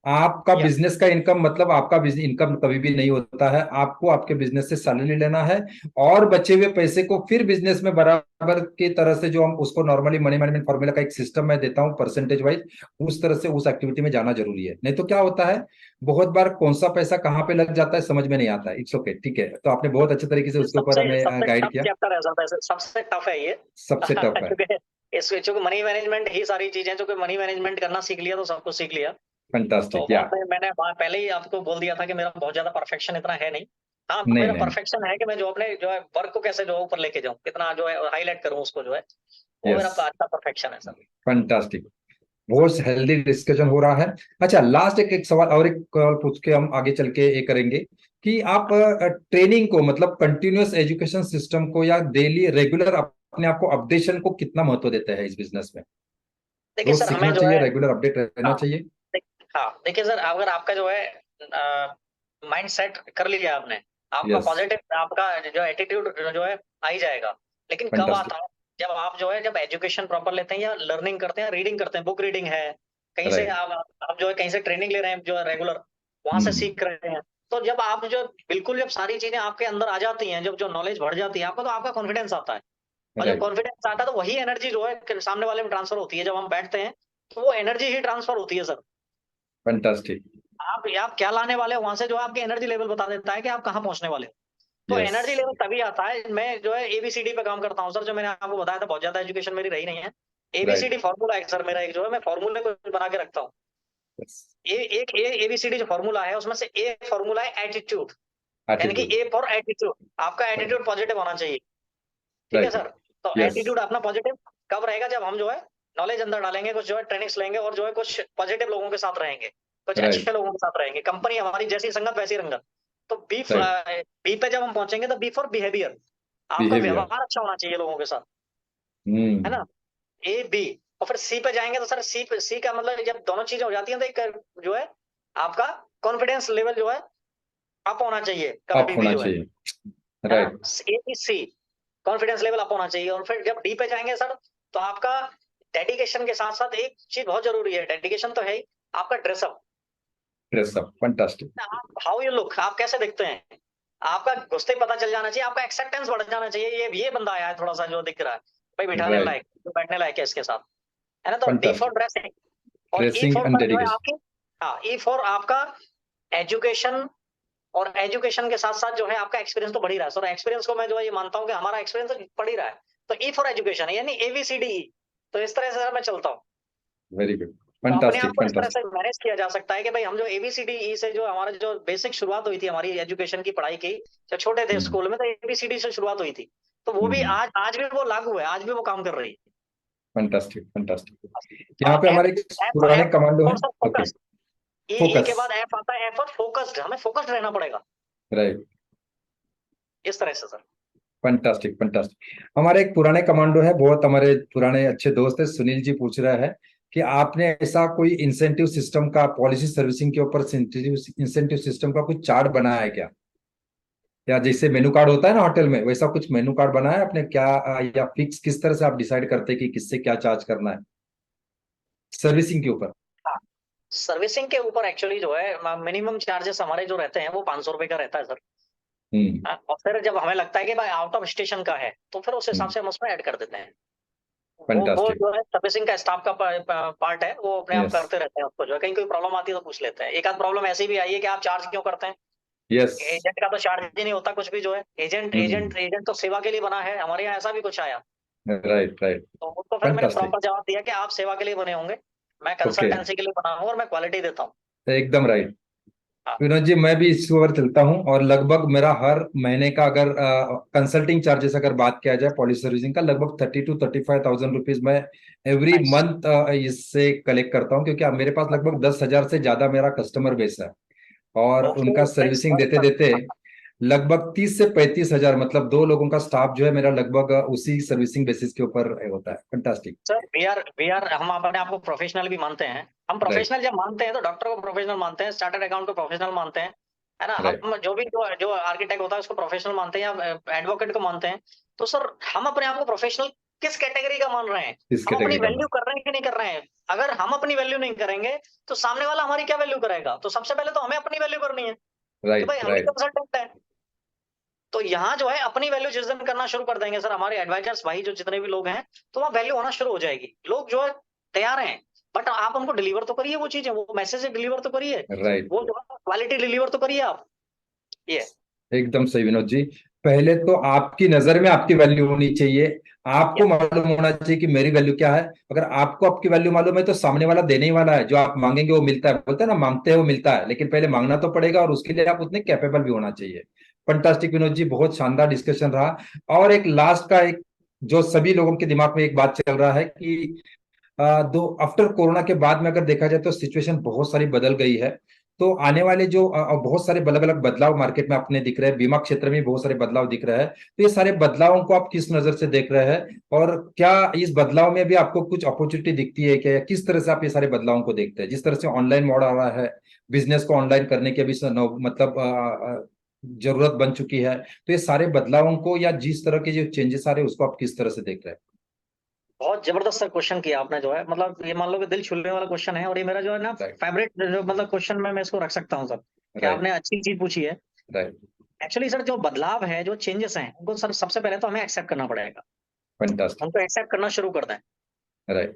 आपका या बिजनेस का इनकम मतलब आपका बिजनेस इनकम कभी भी नहीं होता है। आपको आपके बिजनेस से सैलरी लेना है, और बचे हुए पैसे को फिर बिजनेस में बराबर की तरह से, जो हम उसको नॉर्मली मनी मैनेजमेंट फॉर्मूला का एक सिस्टम मैं देता हूं परसेंटेज वाइज, उस तरह से उस एक्टिविटी में जाना जरूरी है। नहीं तो क्या होता है, बहुत बार कौन सा पैसा कहाँ पे लग जाता है समझ में नहीं आता है। इट्स ओके, ठीक है। तो आपने बहुत अच्छे तरीके से उसके ऊपर सबसे हमें सबसे गाइड टफ किया। चैप्टर है सर, वैसे सबसे टफ है ये। सबसे टफ है। क्योंकि इसमें चूँकि मनी मैनेजमेंट ही सारी चीज़ें, चूँकि मनी मैनेजमेंट करना सीख लिया तो सब कुछ सीख लिया। तो फंटास्टिक वो या। मैंने वहाँ पहले ही आपको बोल दिया था कि मेरा बहुत ज़्यादा परफेक्शन इतना है नहीं। हाँ, नहीं मेरा नहीं। परफेक्शन है कि मैं जो अपने जो है वर्क को कैसे जो है ऊपर लेके जाऊँ, कितना जो है हाइलाइट करूँ उसको जो है, वो मेरा यस। अच्छा परफेक्शन है सर। फंटास्टिक। बहुत हेल्दी डिस्कशन हो रहा है। अच्छा, लास्ट एक सवाल और एक सवाल पूछ के हम आगे चल के ये करेंगे कि आप ट्रेनिंग को मतलब कंटिन्यूअस एजुकेशन सिस्टम को या डेली रेगुलर अपने आप को अपडेशन को कितना महत्व देते हैं इस बिजनेस में? देखिए रोज सर, हमें सीखना जो चाहिए, है रेगुलर अपडेट रहना हाँ, चाहिए। हाँ, देखिए सर, अगर आपका जो है माइंड सेट कर लिया आपने, आपका यस। पॉजिटिव आपका जो एटीट्यूड जो है आ ही जाएगा। लेकिन कब फंटास्टिक। आता है? जब आप जो है जब एजुकेशन प्रॉपर लेते हैं या लर्निंग करते हैं, रीडिंग करते हैं, बुक रीडिंग है, कहीं से राइट। आप जो है कहीं से ट्रेनिंग ले रहे हैं जो है रेगुलर, वहाँ से हम्म। सीख रहे हैं। तो जब आप जो बिल्कुल जब सारी चीज़ें आपके अंदर आ जाती हैं, जब जो नॉलेज बढ़ जाती है आपको, तो आपका कॉन्फिडेंस आता है। और जब राइट। कॉन्फिडेंस आता है तो वही एनर्जी जो है सामने वाले में ट्रांसफर होती है। जब हम बैठते हैं, तो वो एनर्जी ही ट्रांसफर होती है सर। फंटास्टिक। आप क्या लाने वाले हो वहाँ से, जो आपकी एनर्जी लेवल बता देता है कि आप कहाँ पहुँचने वाले हो। तो यस। एनर्जी लेवल तभी आता है। मैं जो है एबीसीडी पे काम करता हूँ सर, जो मैंने आपको बताया था, बहुत ज़्यादा एजुकेशन मेरी रही नहीं है। राइट। एबीसीडी फ़ॉर्मूला है सर मेरा, एक जो है मैं फ़ॉर्मूले को बना के रखता हूँ। यस। ए एबीसीडी जो फ़ॉर्मूला है उसमें से ए फ़ॉर्मूला है एटीट्यूड, यानी कि एटीट्यूड। A for attitude. आपका एटीट्यूड पॉजिटिव होना चाहिए। ठीक है राइट। सर? तो यस। एटीट्यूड अपना पॉजिटिव कब रहेगा? जब हम जो है नॉलेज अंदर डालेंगे, कुछ जो है ट्रेनिंग्स लेंगे और जो है कुछ पॉजिटिव लोगों के साथ रहेंगे, कुछ राइट। अच्छे लोगों के साथ रहेंगे। कंपनी हमारी जैसी संगत वैसी रंगत। तो राइट। बी पे जब हम पहुँचेंगे तो बी फॉर बिहेवियर। आपका बिहेवियर। व्यवहार अच्छा होना चाहिए लोगों के साथ, है हम्म। ना? ए, बी। और फिर सी पे जाएँगे तो सर सी का मतलब जब दोनों चीज़ें हो जाती हैं तो एक जो है आपका कॉन्फिडेंस लेवल जो है अप होना चाहिए अप कभी भी होना जो चाहिए। है ना? राइट। ए, बी, सी कॉन्फिडेंस लेवल अप होना चाहिए। और फिर जब डी पे जाएँगे सर, तो आपका डेडिकेशन के साथ-साथ एक चीज़ बहुत ज़रूरी है, डेडिकेशन तो है ही, आपका dress up. Dress up. Fantastic. आप हाउ यू लुक, आप कैसे दिखते हैं? आपका घुसते ही पता चल जाना चाहिए, आपका एक्सेप्टेंस बढ़ जाना चाहिए, ये बंदा आया है थोड़ा-सा जो दिख रहा है, भाई बिठाने राइट। लायक, जो बैठने लायक है इसके साथ, है ना? तो डी फॉर फंटास्टिक। ड्रेसिंग। और ई ड्रेसिंग फॉर एंड सर जो है डेडिकेशन। आपकी हाँ, ई फॉर आपका एजुकेशन। और एजुकेशन के साथ-साथ जो है आपका एक्सपीरियंस तो बढ़ ही रहा है। सर एक्सपीरियंस को मैं जो है ये मानता हूँ कि हमारा एक्सपीरियंस तो बढ़ ही रहा है। तो ई फॉर एजुकेशन यानी एबीसीडी। तो इस तरह से सर मैं चलता हूँ। Very good. तो अपने आप फंटास्टिक। को इस तरह फंटास्टिक। से मैनेज किया जा सकता है कि भाई हम जो एबीसीडी ई से जो हमारा जो बेसिक शुरुआत हुई थी हमारी एजुकेशन की पढ़ाई की, जब छोटे थे हम्म। स्कूल में, तो एबीसीडी से शुरुआत हुई थी। तो वो भी हम्म। आज भी वो लागू है, आज भी वो काम कर रही है। फंटास्टिक। फंटास्टिक। यहाँ और पे एफ हमारे एक पुराने एफ कमांडो फॉर हैं। Sir okay. फोकस। ए ई के फोकस। बाद एफ आता है, एफ फॉर फोकस्ड। हमें फोकस्ड रहना पड़ेगा, राइट। इस तरह से सर। फंटास्टिक। फंटास्टिक। हमारे एक पुराने कमांडो है, बहुत हमारे पुराने अच्छे दोस्त है, सुनील जी पूछ रहा है कि आपने ऐसा कोई इंसेंटिव सिस्टम का, पॉलिसी सर्विसिंग के ऊपर इंसेंटिव सिस्टम का कुछ चार्ट बनाया है क्या? या जैसे मेनू कार्ड होता है ना होटल में, वैसा कुछ मेनू कार्ड बनाया है आपने क्या? या फिक्स किस तरह से आप डिसाइड करते हैं कि किससे क्या चार्ज करना है सर्विसिंग के ऊपर? हाँ, सर्विसिंग के ऊपर एक्चुअली जो है मिनिमम चार्जेस हमारे जो रहते हैं वो ₹500 का रहता है सर। हम्म। और फिर जब हमें लगता है कि भाई आउट ऑफ स्टेशन का है, तो फिर उस हिसाब हम्म। से हम उसमें ऐड कर देते हैं। वो फंटास्टिक। जो है सर्विसिंग का स्टाफ का पार्ट है, वो अपने आप यस। करते रहते हैं उसको जो है, कहीं कोई प्रॉब्लम आती है तो पूछ लेते हैं। एक आध प्रॉब्लम ऐसी भी आई है कि आप चार्ज क्यों करते हैं? यस। एजेंट का तो चार्ज ही नहीं होता कुछ भी जो है, एजेंट एजेंट एजेंट तो सेवा के लिए बना है, हमारे यहाँ ऐसा भी कुछ आया। Right right. तो उनको फिर मैंने फैंटास्टिक। प्रॉपर जवाब दिया कि आप सेवा के लिए बने होंगे, मैं ओके, कंसल्टेंसी के लिए बना हूँ और मैं क्वालिटी देता हूँ। एकदम राइट। हाँ। विनोद जी, मैं भी इस ओवर चलता हूँ और लगभग मेरा हर महीने का अगर कंसल्टिंग चार्जेस अगर बात किया जाए पॉलिसी सर्विसिंग का, लगभग 30 to 35,000 रुपीज मैं एवरी नाइस। मंथ इससे कलेक्ट करता हूँ, क्योंकि अब मेरे पास लगभग 10,000 से ज्यादा मेरा कस्टमर बेस है। और ओके, उनका नाइस। सर्विसिंग देते देते लगभग 30 से 35 हजार, मतलब 2 लोगों का स्टाफ जो है मेरा, लगभग उसी सर्विसिंग बेसिस के ऊपर होता है। फैंटास्टिक। सर वी आर हम अपने आप को प्रोफेशनल भी मानते हैं। हम राइट प्रोफेशनल जब मानते हैं तो डॉक्टर को प्रोफेशनल मानते हैं, चार्टर्ड अकाउंट को प्रोफेशनल मानते हैं, है ना। राइट। हम जो भी जो जो आर्किटेक्ट होता है उसको प्रोफेशनल मानते हैं या एडवोकेट को मानते हैं। तो सर हम अपने आप को प्रोफेशनल किस कैटेगरी का मान रहे हैं? इस हम अपनी कैटेगरी का वैल्यू मैं। कर रहे हैं कि नहीं कर रहे हैं? अगर हम अपनी वैल्यू नहीं करेंगे तो सामने वाला हमारी क्या वैल्यू करेगा? तो सबसे पहले तो हमें अपनी वैल्यू करनी है कि राइट भाई हम ही राइट। कंसल्टेंट है। तो यहाँ जो है अपनी वैल्यू जिस दिन करना शुरू कर देंगे सर, हमारे एडवाइजर्स भाई जो जितने भी लोग हैं, तो वहाँ वैल्यू होना शुरू हो जाएगी। लोग जो है तैयार हैं, बट आप उनको डिलीवर तो करिए, वो चीजें, वो मैसेज डिलीवर तो करिए, राइट। वो जो है क्वालिटी डिलीवर तो करिए आप। ये एकदम सही विनोद जी। पहले तो आपकी नजर में आपकी वैल्यू होनी चाहिए। ये आपको मालूम होना चाहिए कि मेरी वैल्यू क्या है। अगर आपको आपकी वैल्यू मालूम है तो सामने वाला देने ही वाला है, जो आप मांगेंगे वो मिलता है। बोलते हैं ना, मांगते हैं वो मिलता है, लेकिन पहले मांगना तो पड़ेगा और उसके लिए आप उतने कैपेबल भी होना चाहिए। फंटास्टिक विनोद जी, बहुत शानदार डिस्कशन रहा। और एक लास्ट का एक, जो सभी लोगों के दिमाग में एक बात चल रहा है कि दो आफ्टर कोरोना के बाद में अगर देखा जाए तो सिचुएशन बहुत सारी बदल गई है। तो आने वाले जो बहुत सारे अलग अलग बदलाव मार्केट में आपने दिख रहे हैं, बीमा क्षेत्र में भी बहुत सारे बदलाव दिख रहे हैं, तो ये सारे बदलावों को आप किस नजर से देख रहे हैं? और क्या इस बदलाव में भी आपको कुछ अपॉर्चुनिटी दिखती है क्या, या किस तरह से आप ये सारे बदलावों को देखते हैं? जिस तरह से ऑनलाइन मॉडल आ रहा है, बिजनेस को ऑनलाइन करने की अभी मतलब जरूरत बन चुकी है, तो ये सारे बदलावों को या जिस तरह के जो चेंजेस आ रहे हैं उसको आप किस तरह से देख रहे बहुत जबरदस्त सा क्वेश्चन किया आपने जो है, मतलब ये मान लो कि दिल छूने वाला क्वेश्चन है, और ये मेरा जो है ना हैं? फेवरेट जो मतलब क्वेश्चन में मैं इसको रख सकता हूँ सर, कि राइट आपने अच्छी चीज पूछी है। राइट। एक्चुअली सर जो बदलाव है, जो चेंजेस हैं, उनको सर सबसे पहले तो हमें एक्सेप्ट करना पड़ेगा, फंटास्टिक। उनको एक्सेप्ट करना शुरू कर दें। राइट।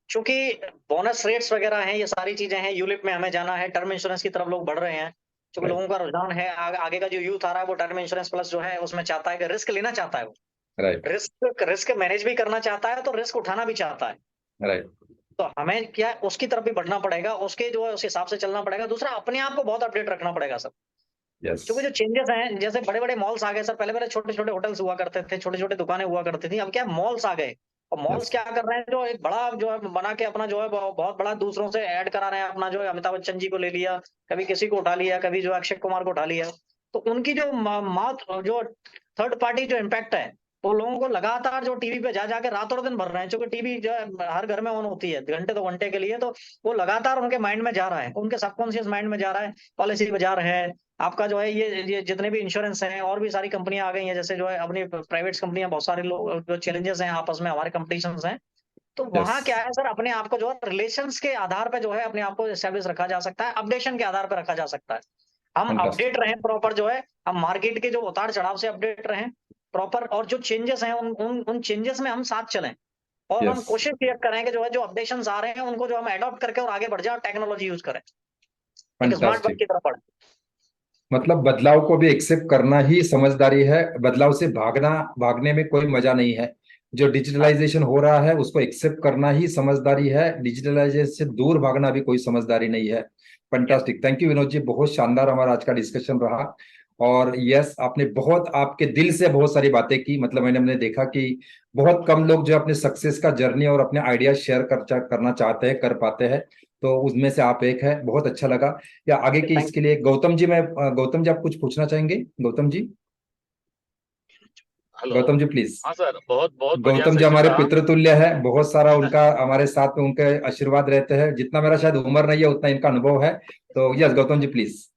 चूंकि बोनस रेट्स वगैरह हैं, ये सारी चीजें हैं, यूलिप में हमें जाना है, टर्म इंश्योरेंस की तरफ लोग बढ़ रहे हैं, क्योंकि राइट लोगों का रुझान है, आगे का जो यूथ आ रहा है वो टर्म इंश्योरेंस प्लस जो है उसमें चाहता है कि रिस्क लेना चाहता है, वो राइट रिस्क रिस्क मैनेज भी करना चाहता है, तो रिस्क उठाना भी चाहता है। राइट। तो हमें क्या है, उसकी तरफ भी बढ़ना पड़ेगा, उसके जो है उस हिसाब से चलना पड़ेगा। दूसरा, अपने आप को बहुत अपडेट रखना पड़ेगा सर, यस। क्योंकि जो चेंजेस हैं, जैसे बड़े बड़े मॉल्स आ गए सर, पहले पहले छोटे छोटे होटल्स हुआ करते थे, छोटे छोटे दुकानें हुआ करती थी, अब क्या मॉल्स आ गए। और मॉल्स यस। क्या कर रहे हैं, जो एक बड़ा जो है बना के अपना जो है बहुत बड़ा दूसरों से ऐड करा रहे हैं अपना, जो है अमिताभ बच्चन जी को ले लिया, कभी किसी को उठा लिया, कभी जो अक्षय कुमार को उठा लिया। तो उनकी जो माउथ जो थर्ड पार्टी जो इम्पैक्ट है, वो लोगों को लगातार जो टीवी पे जा जाके रात और दिन भर रहे हैं, क्योंकि टीवी जो है हर घर में ऑन होती है घंटे 2 घंटे के लिए, तो वो लगातार उनके माइंड में जा रहा है, उनके सबकॉन्शियस माइंड में जा रहा है। पॉलिसी बाजार है आपका, जो है ये जितने भी इंश्योरेंस हैं, और भी सारी कंपनियां आ गई हैं, जैसे जो है अपनी प्राइवेट कंपनियां, बहुत सारे लोग जो चैलेंजेस हैं आपस में, हमारे कंपटीशन हैं। तो यस। वहां क्या है सर, अपने आप को जो है रिलेशंस के आधार पे जो है अपने आप को एस्टेब्लिश रखा जा सकता है, अपडेशन के आधार पर रखा जा सकता है। हम फंटास्टिक। अपडेट रहें प्रॉपर, जो है हम मार्केट के जो उतार चढ़ाव से अपडेट रहें प्रॉपर, और जो चेंजेस हैं उन चेंजेस में हम साथ चलें, और हम यस। कोशिश ये करें कि जो है जो अपडेशंस आ रहे हैं उनको जो हम अडॉप्ट करके और आगे बढ़ जाए, और टेक्नोलॉजी यूज करें, एक स्मार्ट वर्क फंटास्टिक। की तरफ बढ़े। मतलब बदलाव को भी एक्सेप्ट करना ही समझदारी है, बदलाव से भागने में कोई मजा नहीं है। जो हाँ, डिजिटलाइजेशन हो रहा है उसको एक्सेप्ट करना ही समझदारी है, डिजिटलाइजेशन से दूर भागना भी कोई समझदारी नहीं है। yes, fantastic, thank you Vinod ji, बहुत शानदार हमारा आज का डिस्कशन रहा। और यस, आपने बहुत आपके दिल से बहुत सारी बातें की। मतलब हमने देखा कि बहुत कम लोग जो अपने सक्सेस का जर्नी और अपने आइडिया शेयर करना चाहते हैं, कर पाते हैं। तो उसमें से आप एक है, बहुत अच्छा लगा। या आगे की थैंक इसके लिए गौतम जी, मैं गौतम जी आप कुछ पूछना चाहेंगे? गौतम जी, हेलो। गौतम जी प्लीज। हाँ सर, बहुत बहुत बढ़िया गौतम जी सेशन हमारे रहा। पितृतुल्य है, बहुत सारा उनका हमारे साथ में उनके आशीर्वाद रहते हैं। जितना मेरा शायद उम्र नहीं है उतना इनका अनुभव है। तो यस गौतम जी प्लीज।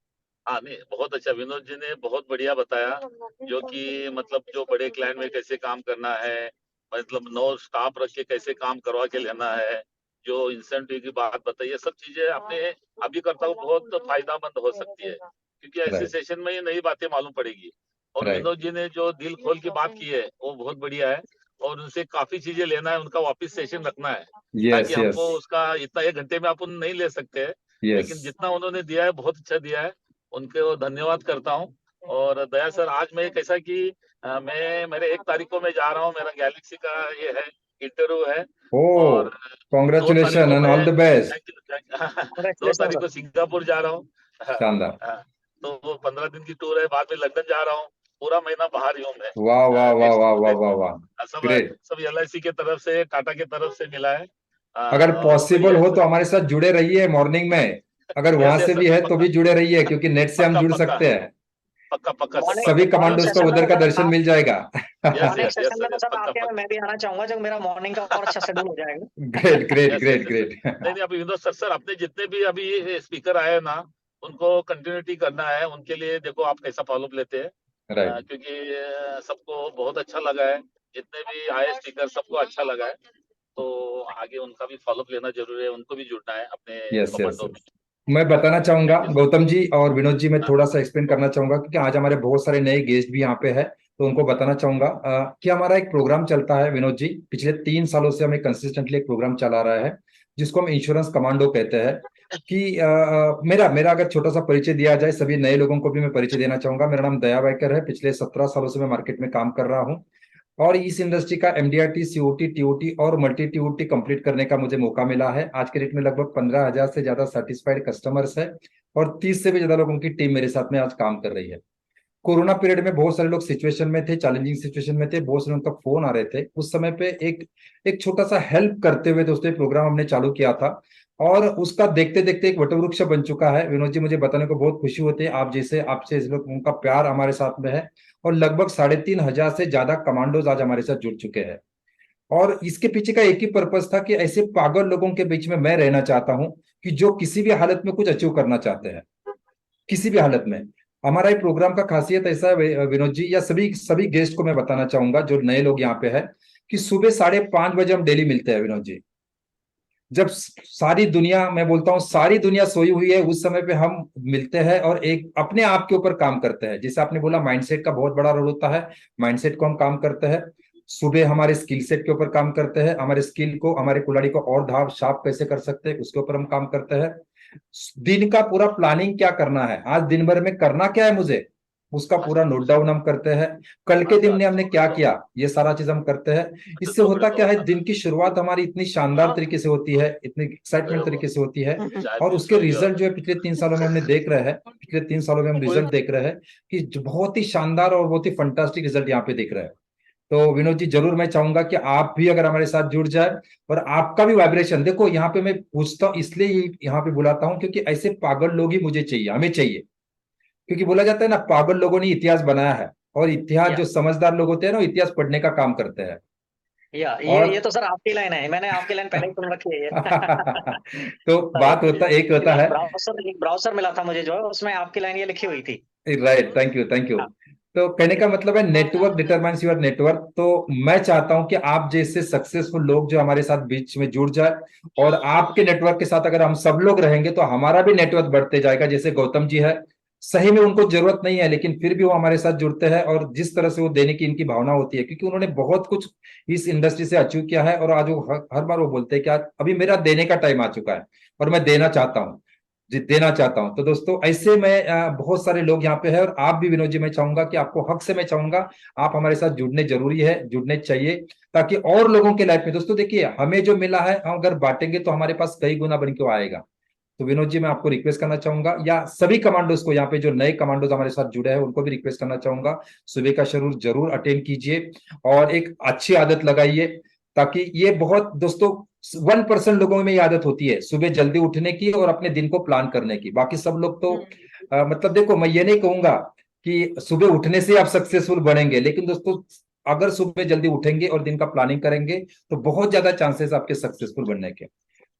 हाँ नहीं, बहुत अच्छा, विनोद जी ने बहुत बढ़िया बताया, जो कि मतलब जो बड़े क्लाइंट में कैसे काम करना है, मतलब नो स्टाफ रख के कैसे काम करवा के लेना है, जो इंसेंटिव की बात बताई, ये सब चीजें अपने अभी करता हूँ बहुत फायदामंद हो सकती है, क्योंकि ऐसे राइट सेशन में ये नई बातें मालूम पड़ेगी। और राइट। विनोद जी ने जो दिल खोल की बात की है वो बहुत बढ़िया है, और उनसे काफी चीजें लेना है, उनका वापिस सेशन रखना है, ताकि यस यस। हमको उसका इतना 1 घंटे में अपन नहीं ले सकते हैं, यस। लेकिन जितना उन्होंने दिया है बहुत अच्छा दिया है। उनको धन्यवाद करता हूँ। और दया सर, आज मैं कैसा कि मैं मेरे 1 तारीख को मैं जा रहा हूँ, मेरा गैलेक्सी का ये है इंटरव्यू है। ओ, और 2 तारीख कॉन्ग्रेचुलेशन को एंड मैं, all the best. Thank you, दो कांग्रेचुलेशन तारीख सर। को सिंगापुर जा रहा हूँ। हाँ, शानदार। हाँ, तो वो 15 दिन की टूर है, बाद में लंदन जा रहा हूँ। पूरा महीना बाहर ही हूँ मैं। वाह वाह वाह नेक्स्ट वाह वाह वाह देखो, वाह। सब ग्रेट। सब LIC के तरफ से, टाटा के तरफ से मिला है। अगर और वही पॉसिबल है हो तो सर। हमारे साथ जुड़े रहिए मॉर्निंग में। अगर वहां यस से यस भी सर, है तो पक्का भी जुड़े रहिए, क्योंकि नेट से हम पक्का जुड़ पक्का सकते हैं। पक्का पक्का सर, मॉर्निंग सभी पक्का पक्का। मॉर्निंग कमांडोज को सेशन में उधर तो का सर दर्शन आप मिल जाएगा। Yes morning yes yes session में सर, तो यस, सर पक्का आपके यहाँ पक्का। मैं भी आना चाहूंगा, जब मेरा मॉर्निंग का और अच्छा शेड्यूल हो जाएगा। Great great yes great yes yes sir. Great. नहीं नहीं, अभी विनोद सर, अपने जितने भी अभी स्पीकर आए हैं ना, उनको कंटिन्यूटी करना है। उनके लिए देखो आप कैसा फॉलोअप लेते हैं। राइट। क्योंकि सबको बहुत अच्छा लगा है, जितने भी आए स्पीकर सबको अच्छा लगा है। तो आगे उनका भी फॉलोअप लेना जरूरी है, उनको भी जुड़ना है अपने यस यस कमांडो में। यस। मैं बताना चाहूंगा थैंक यू सर। गौतम जी और विनोद जी, मैं हाँ थोड़ा सा एक्सप्लेन करना चाहूंगा क्योंकि आज हमारे बहुत सारे नए गेस्ट भी यहाँ पे है। तो उनको बताना चाहूंगा कि हमारा एक प्रोग्राम चलता है विनोद जी, पिछले 3 सालों से हमें कंसिस्टेंटली एक प्रोग्राम चला रहा है जिसको हम इंश्योरेंस कमांडो कहते हैं। कि मेरा मेरा अगर छोटा सा परिचय दिया जाए, सभी नए लोगों को भी मैं परिचय देना चाहूंगा। मेरा नाम दया वायकर है, पिछले 17 सालों से मैं मार्केट में काम कर रहा हूँ। और इस इंडस्ट्री का MDRT, COT, TOT और मल्टी TOT कंप्लीट करने का मुझे मौका मिला है। आज के डेट में लगभग 15,000 से ज्यादा सर्टिस्फाइड कस्टमर्स है और 30 से भी ज्यादा लोगों की टीम मेरे साथ में आज काम कर रही है। कोरोना पीरियड में बहुत सारे लोग सिचुएशन में थे, चैलेंजिंग सिचुएशन में थे, बहुत सारे उनका फोन आ रहे थे। उस समय पे एक एक छोटा सा हेल्प करते हुए दोस्तों एक प्रोग्राम हमने चालू किया था और उसका देखते देखते एक वटवृक्ष बन चुका है। विनोद जी, मुझे बताने को बहुत खुशी होती है आप जैसे आपसे इस लोग उनका प्यार हमारे साथ में है। और लगभग 3,500 से ज्यादा कमांडोज आज हमारे साथ जुड़ चुके हैं। और इसके पीछे का एक ही पर्पस था कि ऐसे पागल लोगों के बीच में मैं रहना चाहता हूं कि जो किसी भी हालत में कुछ अचीव करना चाहते हैं, किसी भी हालत में। हमारा ये प्रोग्राम का खासियत ऐसा है विनोद जी, या सभी सभी गेस्ट को मैं बताना चाहूंगा जो नए लोग यहाँ पे है, कि सुबह 5:30 बजे हम डेली मिलते हैं विनोद जी। जब सारी दुनिया, मैं बोलता हूँ सारी दुनिया सोई हुई है, उस समय पे हम मिलते हैं और एक अपने आप के ऊपर काम करते हैं। जैसे आपने बोला माइंडसेट का बहुत बड़ा रोल होता है, माइंडसेट को हम काम करते हैं। सुबह हमारे स्किल सेट के ऊपर काम करते हैं, हमारे स्किल को, हमारे कुल्हाड़ी को और धार शार्प कैसे कर सकते हैं उसके ऊपर हम काम करते हैं। दिन का पूरा प्लानिंग क्या करना है, आज दिन भर में करना क्या है मुझे, उसका पूरा अच्छा नोट अच्छा डाउन हम करते हैं। कल के अच्छा दिन में अच्छा हमने क्या किया, ये सारा चीज हम करते हैं। अच्छा। इससे तो बड़े होता तो क्या है, अच्छा था। दिन की शुरुआत हमारी इतनी शानदार तरीके से होती है, इतनी अरे एक्साइटमेंट वाह, तरीके से होती है। चाय और मिस उसके हो गया। रिजल्ट जो है पिछले 3 सालों में हमने देख रहे हैं, पिछले 3 सालों में हम कोई रिजल्ट देख रहे हैं कि जो बहुत ही शानदार और बहुत ही फंटास्टिक रिजल्ट यहाँ पे दिख रहा है। तो विनोद जी, जरूर मैं चाहूंगा कि आप भी अगर हमारे साथ जुड़ जाए और आपका भी वाइब्रेशन देखो। यहाँ पे मैं पूछता हूँ इसलिए यहाँ पे बुलाता हूँ क्योंकि ऐसे पागल लोग ही मुझे चाहिए, हमें चाहिए। क्योंकि बोला जाता है ना, पागल लोगों ने इतिहास बनाया है और इतिहास, या जो समझदार लोग होते हैं ना, वो इतिहास पढ़ने का काम करते हैं। या ये और तो सर आपकी लाइन है, मैंने आपकी लाइन पहले ही सुन रखी है ये। तो बात होता, बढ़िया। एक होता है। एक ब्राउजर मिला था मुझे, जो है उसमें आपकी लाइन ये लिखी हुई थी। Right, thank you thank you. हाँ, तो कहने का मतलब है नेटवर्क डिटरमाइंस योर नेटवर्क। तो मैं चाहता हूं कि आप जैसे सक्सेसफुल लोग जो हमारे साथ बीच में जुड़ जाए, और आपके नेटवर्क के साथ अगर हम सब लोग रहेंगे तो हमारा भी नेटवर्क बढ़ते जाएगा। जैसे गौतम जी है, सही में उनको जरूरत नहीं है लेकिन फिर भी वो हमारे साथ जुड़ते हैं, और जिस तरह से वो देने की इनकी भावना होती है, क्योंकि उन्होंने बहुत कुछ इस इंडस्ट्री से अचीव किया है। और आज वो हर बार वो बोलते हैं कि आज अभी मेरा देने का टाइम आ चुका है और मैं देना चाहता हूँ, जी देना चाहता हूं। तो दोस्तों ऐसे मैं बहुत सारे लोग यहाँ पे हैं, और आप भी विनोद जी, मैं चाहूंगा कि आपको हक से मैं चाहूंगा आप हमारे साथ जुड़ने जरूरी है, जुड़ने चाहिए, ताकि और लोगों के लाइफ में। दोस्तों देखिए, हमें जो मिला है हम अगर बांटेंगे तो हमारे पास कई गुना बन के आएगा। तो विनोद जी, मैं आपको रिक्वेस्ट करना चाहूंगा, या सभी कमांडोज को यहाँ पे जो नए कमांडोज हमारे साथ जुड़े हैं उनको भी रिक्वेस्ट करना चाहूंगा, सुबह का जरूर जरूर अटेंड कीजिए और एक अच्छी आदत लगाइए। ताकि ये बहुत दोस्तों 1% लोगों में ये आदत होती है सुबह जल्दी उठने की और अपने दिन को प्लान करने की। बाकी सब लोग तो मतलब देखो, मैं ये नहीं कहूंगा कि सुबह उठने से आप सक्सेसफुल बनेंगे, लेकिन दोस्तों अगर सुबह जल्दी उठेंगे और दिन का प्लानिंग करेंगे तो बहुत ज्यादा चांसेस आपके सक्सेसफुल बनने के।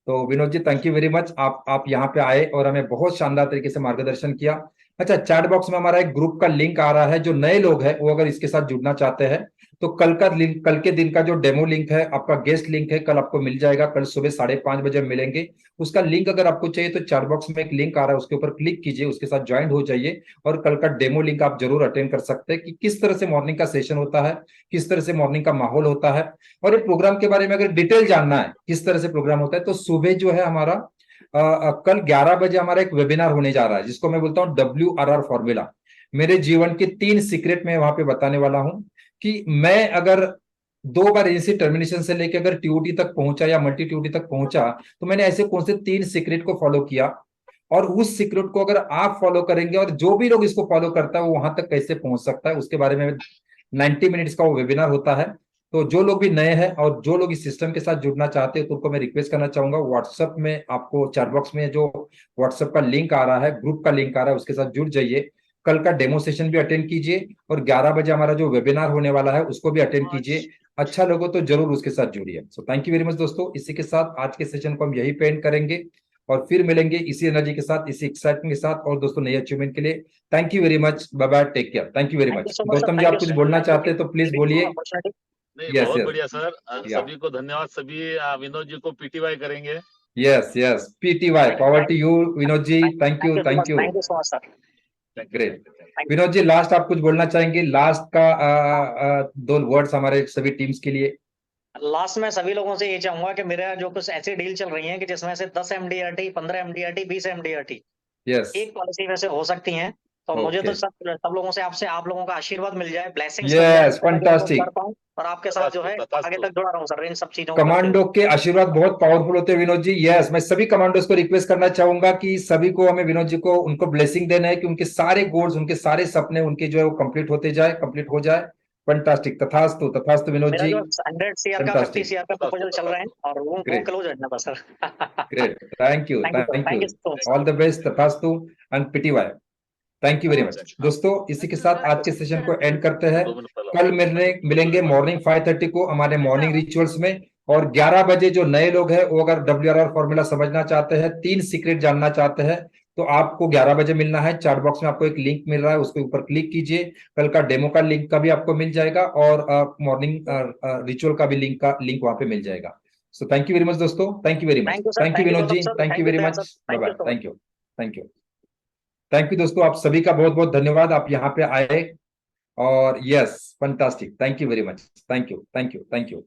तो Vinod ji, thank you very much, आप यहाँ पे आए और हमें बहुत शानदार तरीके से मार्गदर्शन किया। अच्छा, चैट बॉक्स में हमारा एक ग्रुप का लिंक आ रहा है, जो नए लोग हैं वो अगर इसके साथ जुड़ना चाहते हैं तो कल का लिंक, कल के दिन का जो डेमो लिंक है, आपका गेस्ट लिंक है, कल आपको मिल जाएगा। कल सुबह 5:30 बजे हम मिलेंगे। उसका लिंक अगर आपको चाहिए तो चैट बॉक्स में एक लिंक आ रहा है, उसके ऊपर क्लिक कीजिए, उसके साथ ज्वाइन हो जाइए। और कल का डेमो लिंक आप जरूर अटेंड कर सकते हैं कि किस तरह से मॉर्निंग का सेशन होता है, किस तरह से मॉर्निंग का माहौल होता है। और ये प्रोग्राम के बारे में अगर डिटेल जानना है किस तरह से प्रोग्राम होता है, तो सुबह जो है हमारा कल 11 बजे हमारा एक वेबिनार होने जा रहा है जिसको मैं बोलता हूँ WRR फॉर्मूला। मेरे जीवन के 3 सीक्रेट मैं वहां पे बताने वाला हूं कि मैं अगर 2 बार एनसी टर्मिनेशन से लेकर अगर TOT तक पहुंचा या मल्टी TOT तक पहुंचा तो मैंने ऐसे कौन से 3 सीक्रेट को फॉलो किया, और उस सीक्रेट को अगर आप फॉलो करेंगे और जो भी लोग इसको फॉलो करता है वो वहां तक कैसे पहुंच सकता है, उसके बारे में 90 मिनट्स का वो वेबिनार होता है। तो जो लोग भी नए हैं और जो लोग इस सिस्टम के साथ जुड़ना चाहते हैं तो उनको मैं रिक्वेस्ट करना चाहूंगा, व्हाट्सएप में आपको चैट बॉक्स में जो व्हाट्सएप का लिंक आ रहा है, ग्रुप का लिंक आ रहा है, उसके साथ जुड़ जाइए। कल का डेमो सेशन भी अटेंड कीजिए और 11 बजे हमारा जो वेबिनार होने वाला है उसको भी अटेंड कीजिए। अच्छा लोगो तो जरूर उसके साथ जुड़िए। सो थैंक यू वेरी मच दोस्तों, इसी के साथ आज के सेशन को हम यही पे एंड करेंगे और फिर मिलेंगे इसी एनर्जी के साथ, इसी एक्साइटमेंट के साथ और दोस्तों नई अचीवमेंट के लिए। Thank you very much, bye bye, take care, thank you very thank you much. So much sir, Gautam ji thank आप यू कुछ सर, बोलना थैंक यू चाहते हैं तो प्लीज बोलिए। अपॉर्चुनिटी। नहीं, यस बहुत यस बढ़िया सर। या सभी को धन्यवाद। सभी विनोद जी को PTY करेंगे। Yes yes PTY power to you Vinod ji, thank you thank thank you, you so much sir. Thank you, great. Thank thank Vinod ji last आप कुछ बोलना चाहेंगे, लास्ट का 2 वर्ड्स हमारे सभी टीम्स के लिए। लास्ट में सभी लोगों से ये चाहूंगा कि मेरा जो कुछ ऐसी डील चल रही है कि जिसमें से 10 MDRT, 15 MDRT, 20 MDRT यस एक पॉलिसी में से हो सकती हैं। तो मुझे तो ओके सब लोगों से आपसे आप लोगों का आशीर्वाद मिल जाए, ब्लेसिंग्स मिल जाए, यस तो मैं जो है वो कर फंटास्टिक। पाऊँ और आपके साथ जो तथास्तु, है आगे तथास्तु। तक जुड़ा रहूं सर इन सब चीजों को करते हुए। कमांडो के आशीर्वाद बहुत पावरफुल होते हैं विनोद जी। यस मैं सभी कमांडोज को रिक्वेस्ट करना चाहूंगा कि सभी को हमें विनोद जी को उनको ब्लेसिंग देना है कि उनके सारे गोल्स, उनके सारे सपने उनके जो है वो कंप्लीट होते जाए, कंप्लीट हो जाए। फंटास्टिक, तथास्तु तथास्तु विनोद मेरा जी, जो 100 CR का 50 फंटास्टिक, CR का तथास्तु, प्रपोजल चल रहे हैं तथास्तु। और वो ग्रेट क्लोज है बस sir. Great, thank you thank you sir, thank you, thank you so much all the best, तथास्तु and PTY। Thank you very हाँ, मच हाँ। दोस्तों, इसी के साथ आज के सेशन को एंड करते हैं। 2 मिनट पहला कल मिलने मिलेंगे मॉर्निंग 5:30 को हमारे मॉर्निंग रिचुअल्स में, और 11 बजे जो नए लोग हैं वो अगर WRR फॉर्मूला समझना चाहते हैं, 3 सीक्रेट जानना चाहते हैं तो आपको 11 बजे मिलना है। चैट बॉक्स में आपको एक लिंक मिल रहा है, उसके ऊपर क्लिक कीजिए। कल का डेमो का लिंक का भी आपको मिल जाएगा और मॉर्निंग रिचुअल का भी लिंक वहां पे मिल जाएगा। So thank you very much दोस्तों, thank you very much, thank you sir, thank you thank you Vinod Gautam ji, sir, thank you thank you very Dayal sir, much, bye thank you bye, so much. Thank you thank you thank you दोस्तों, आप सभी का बहुत बहुत धन्यवाद, आप यहाँ पे आए और yes fantastic, thank you very much, thank you thank you thank you.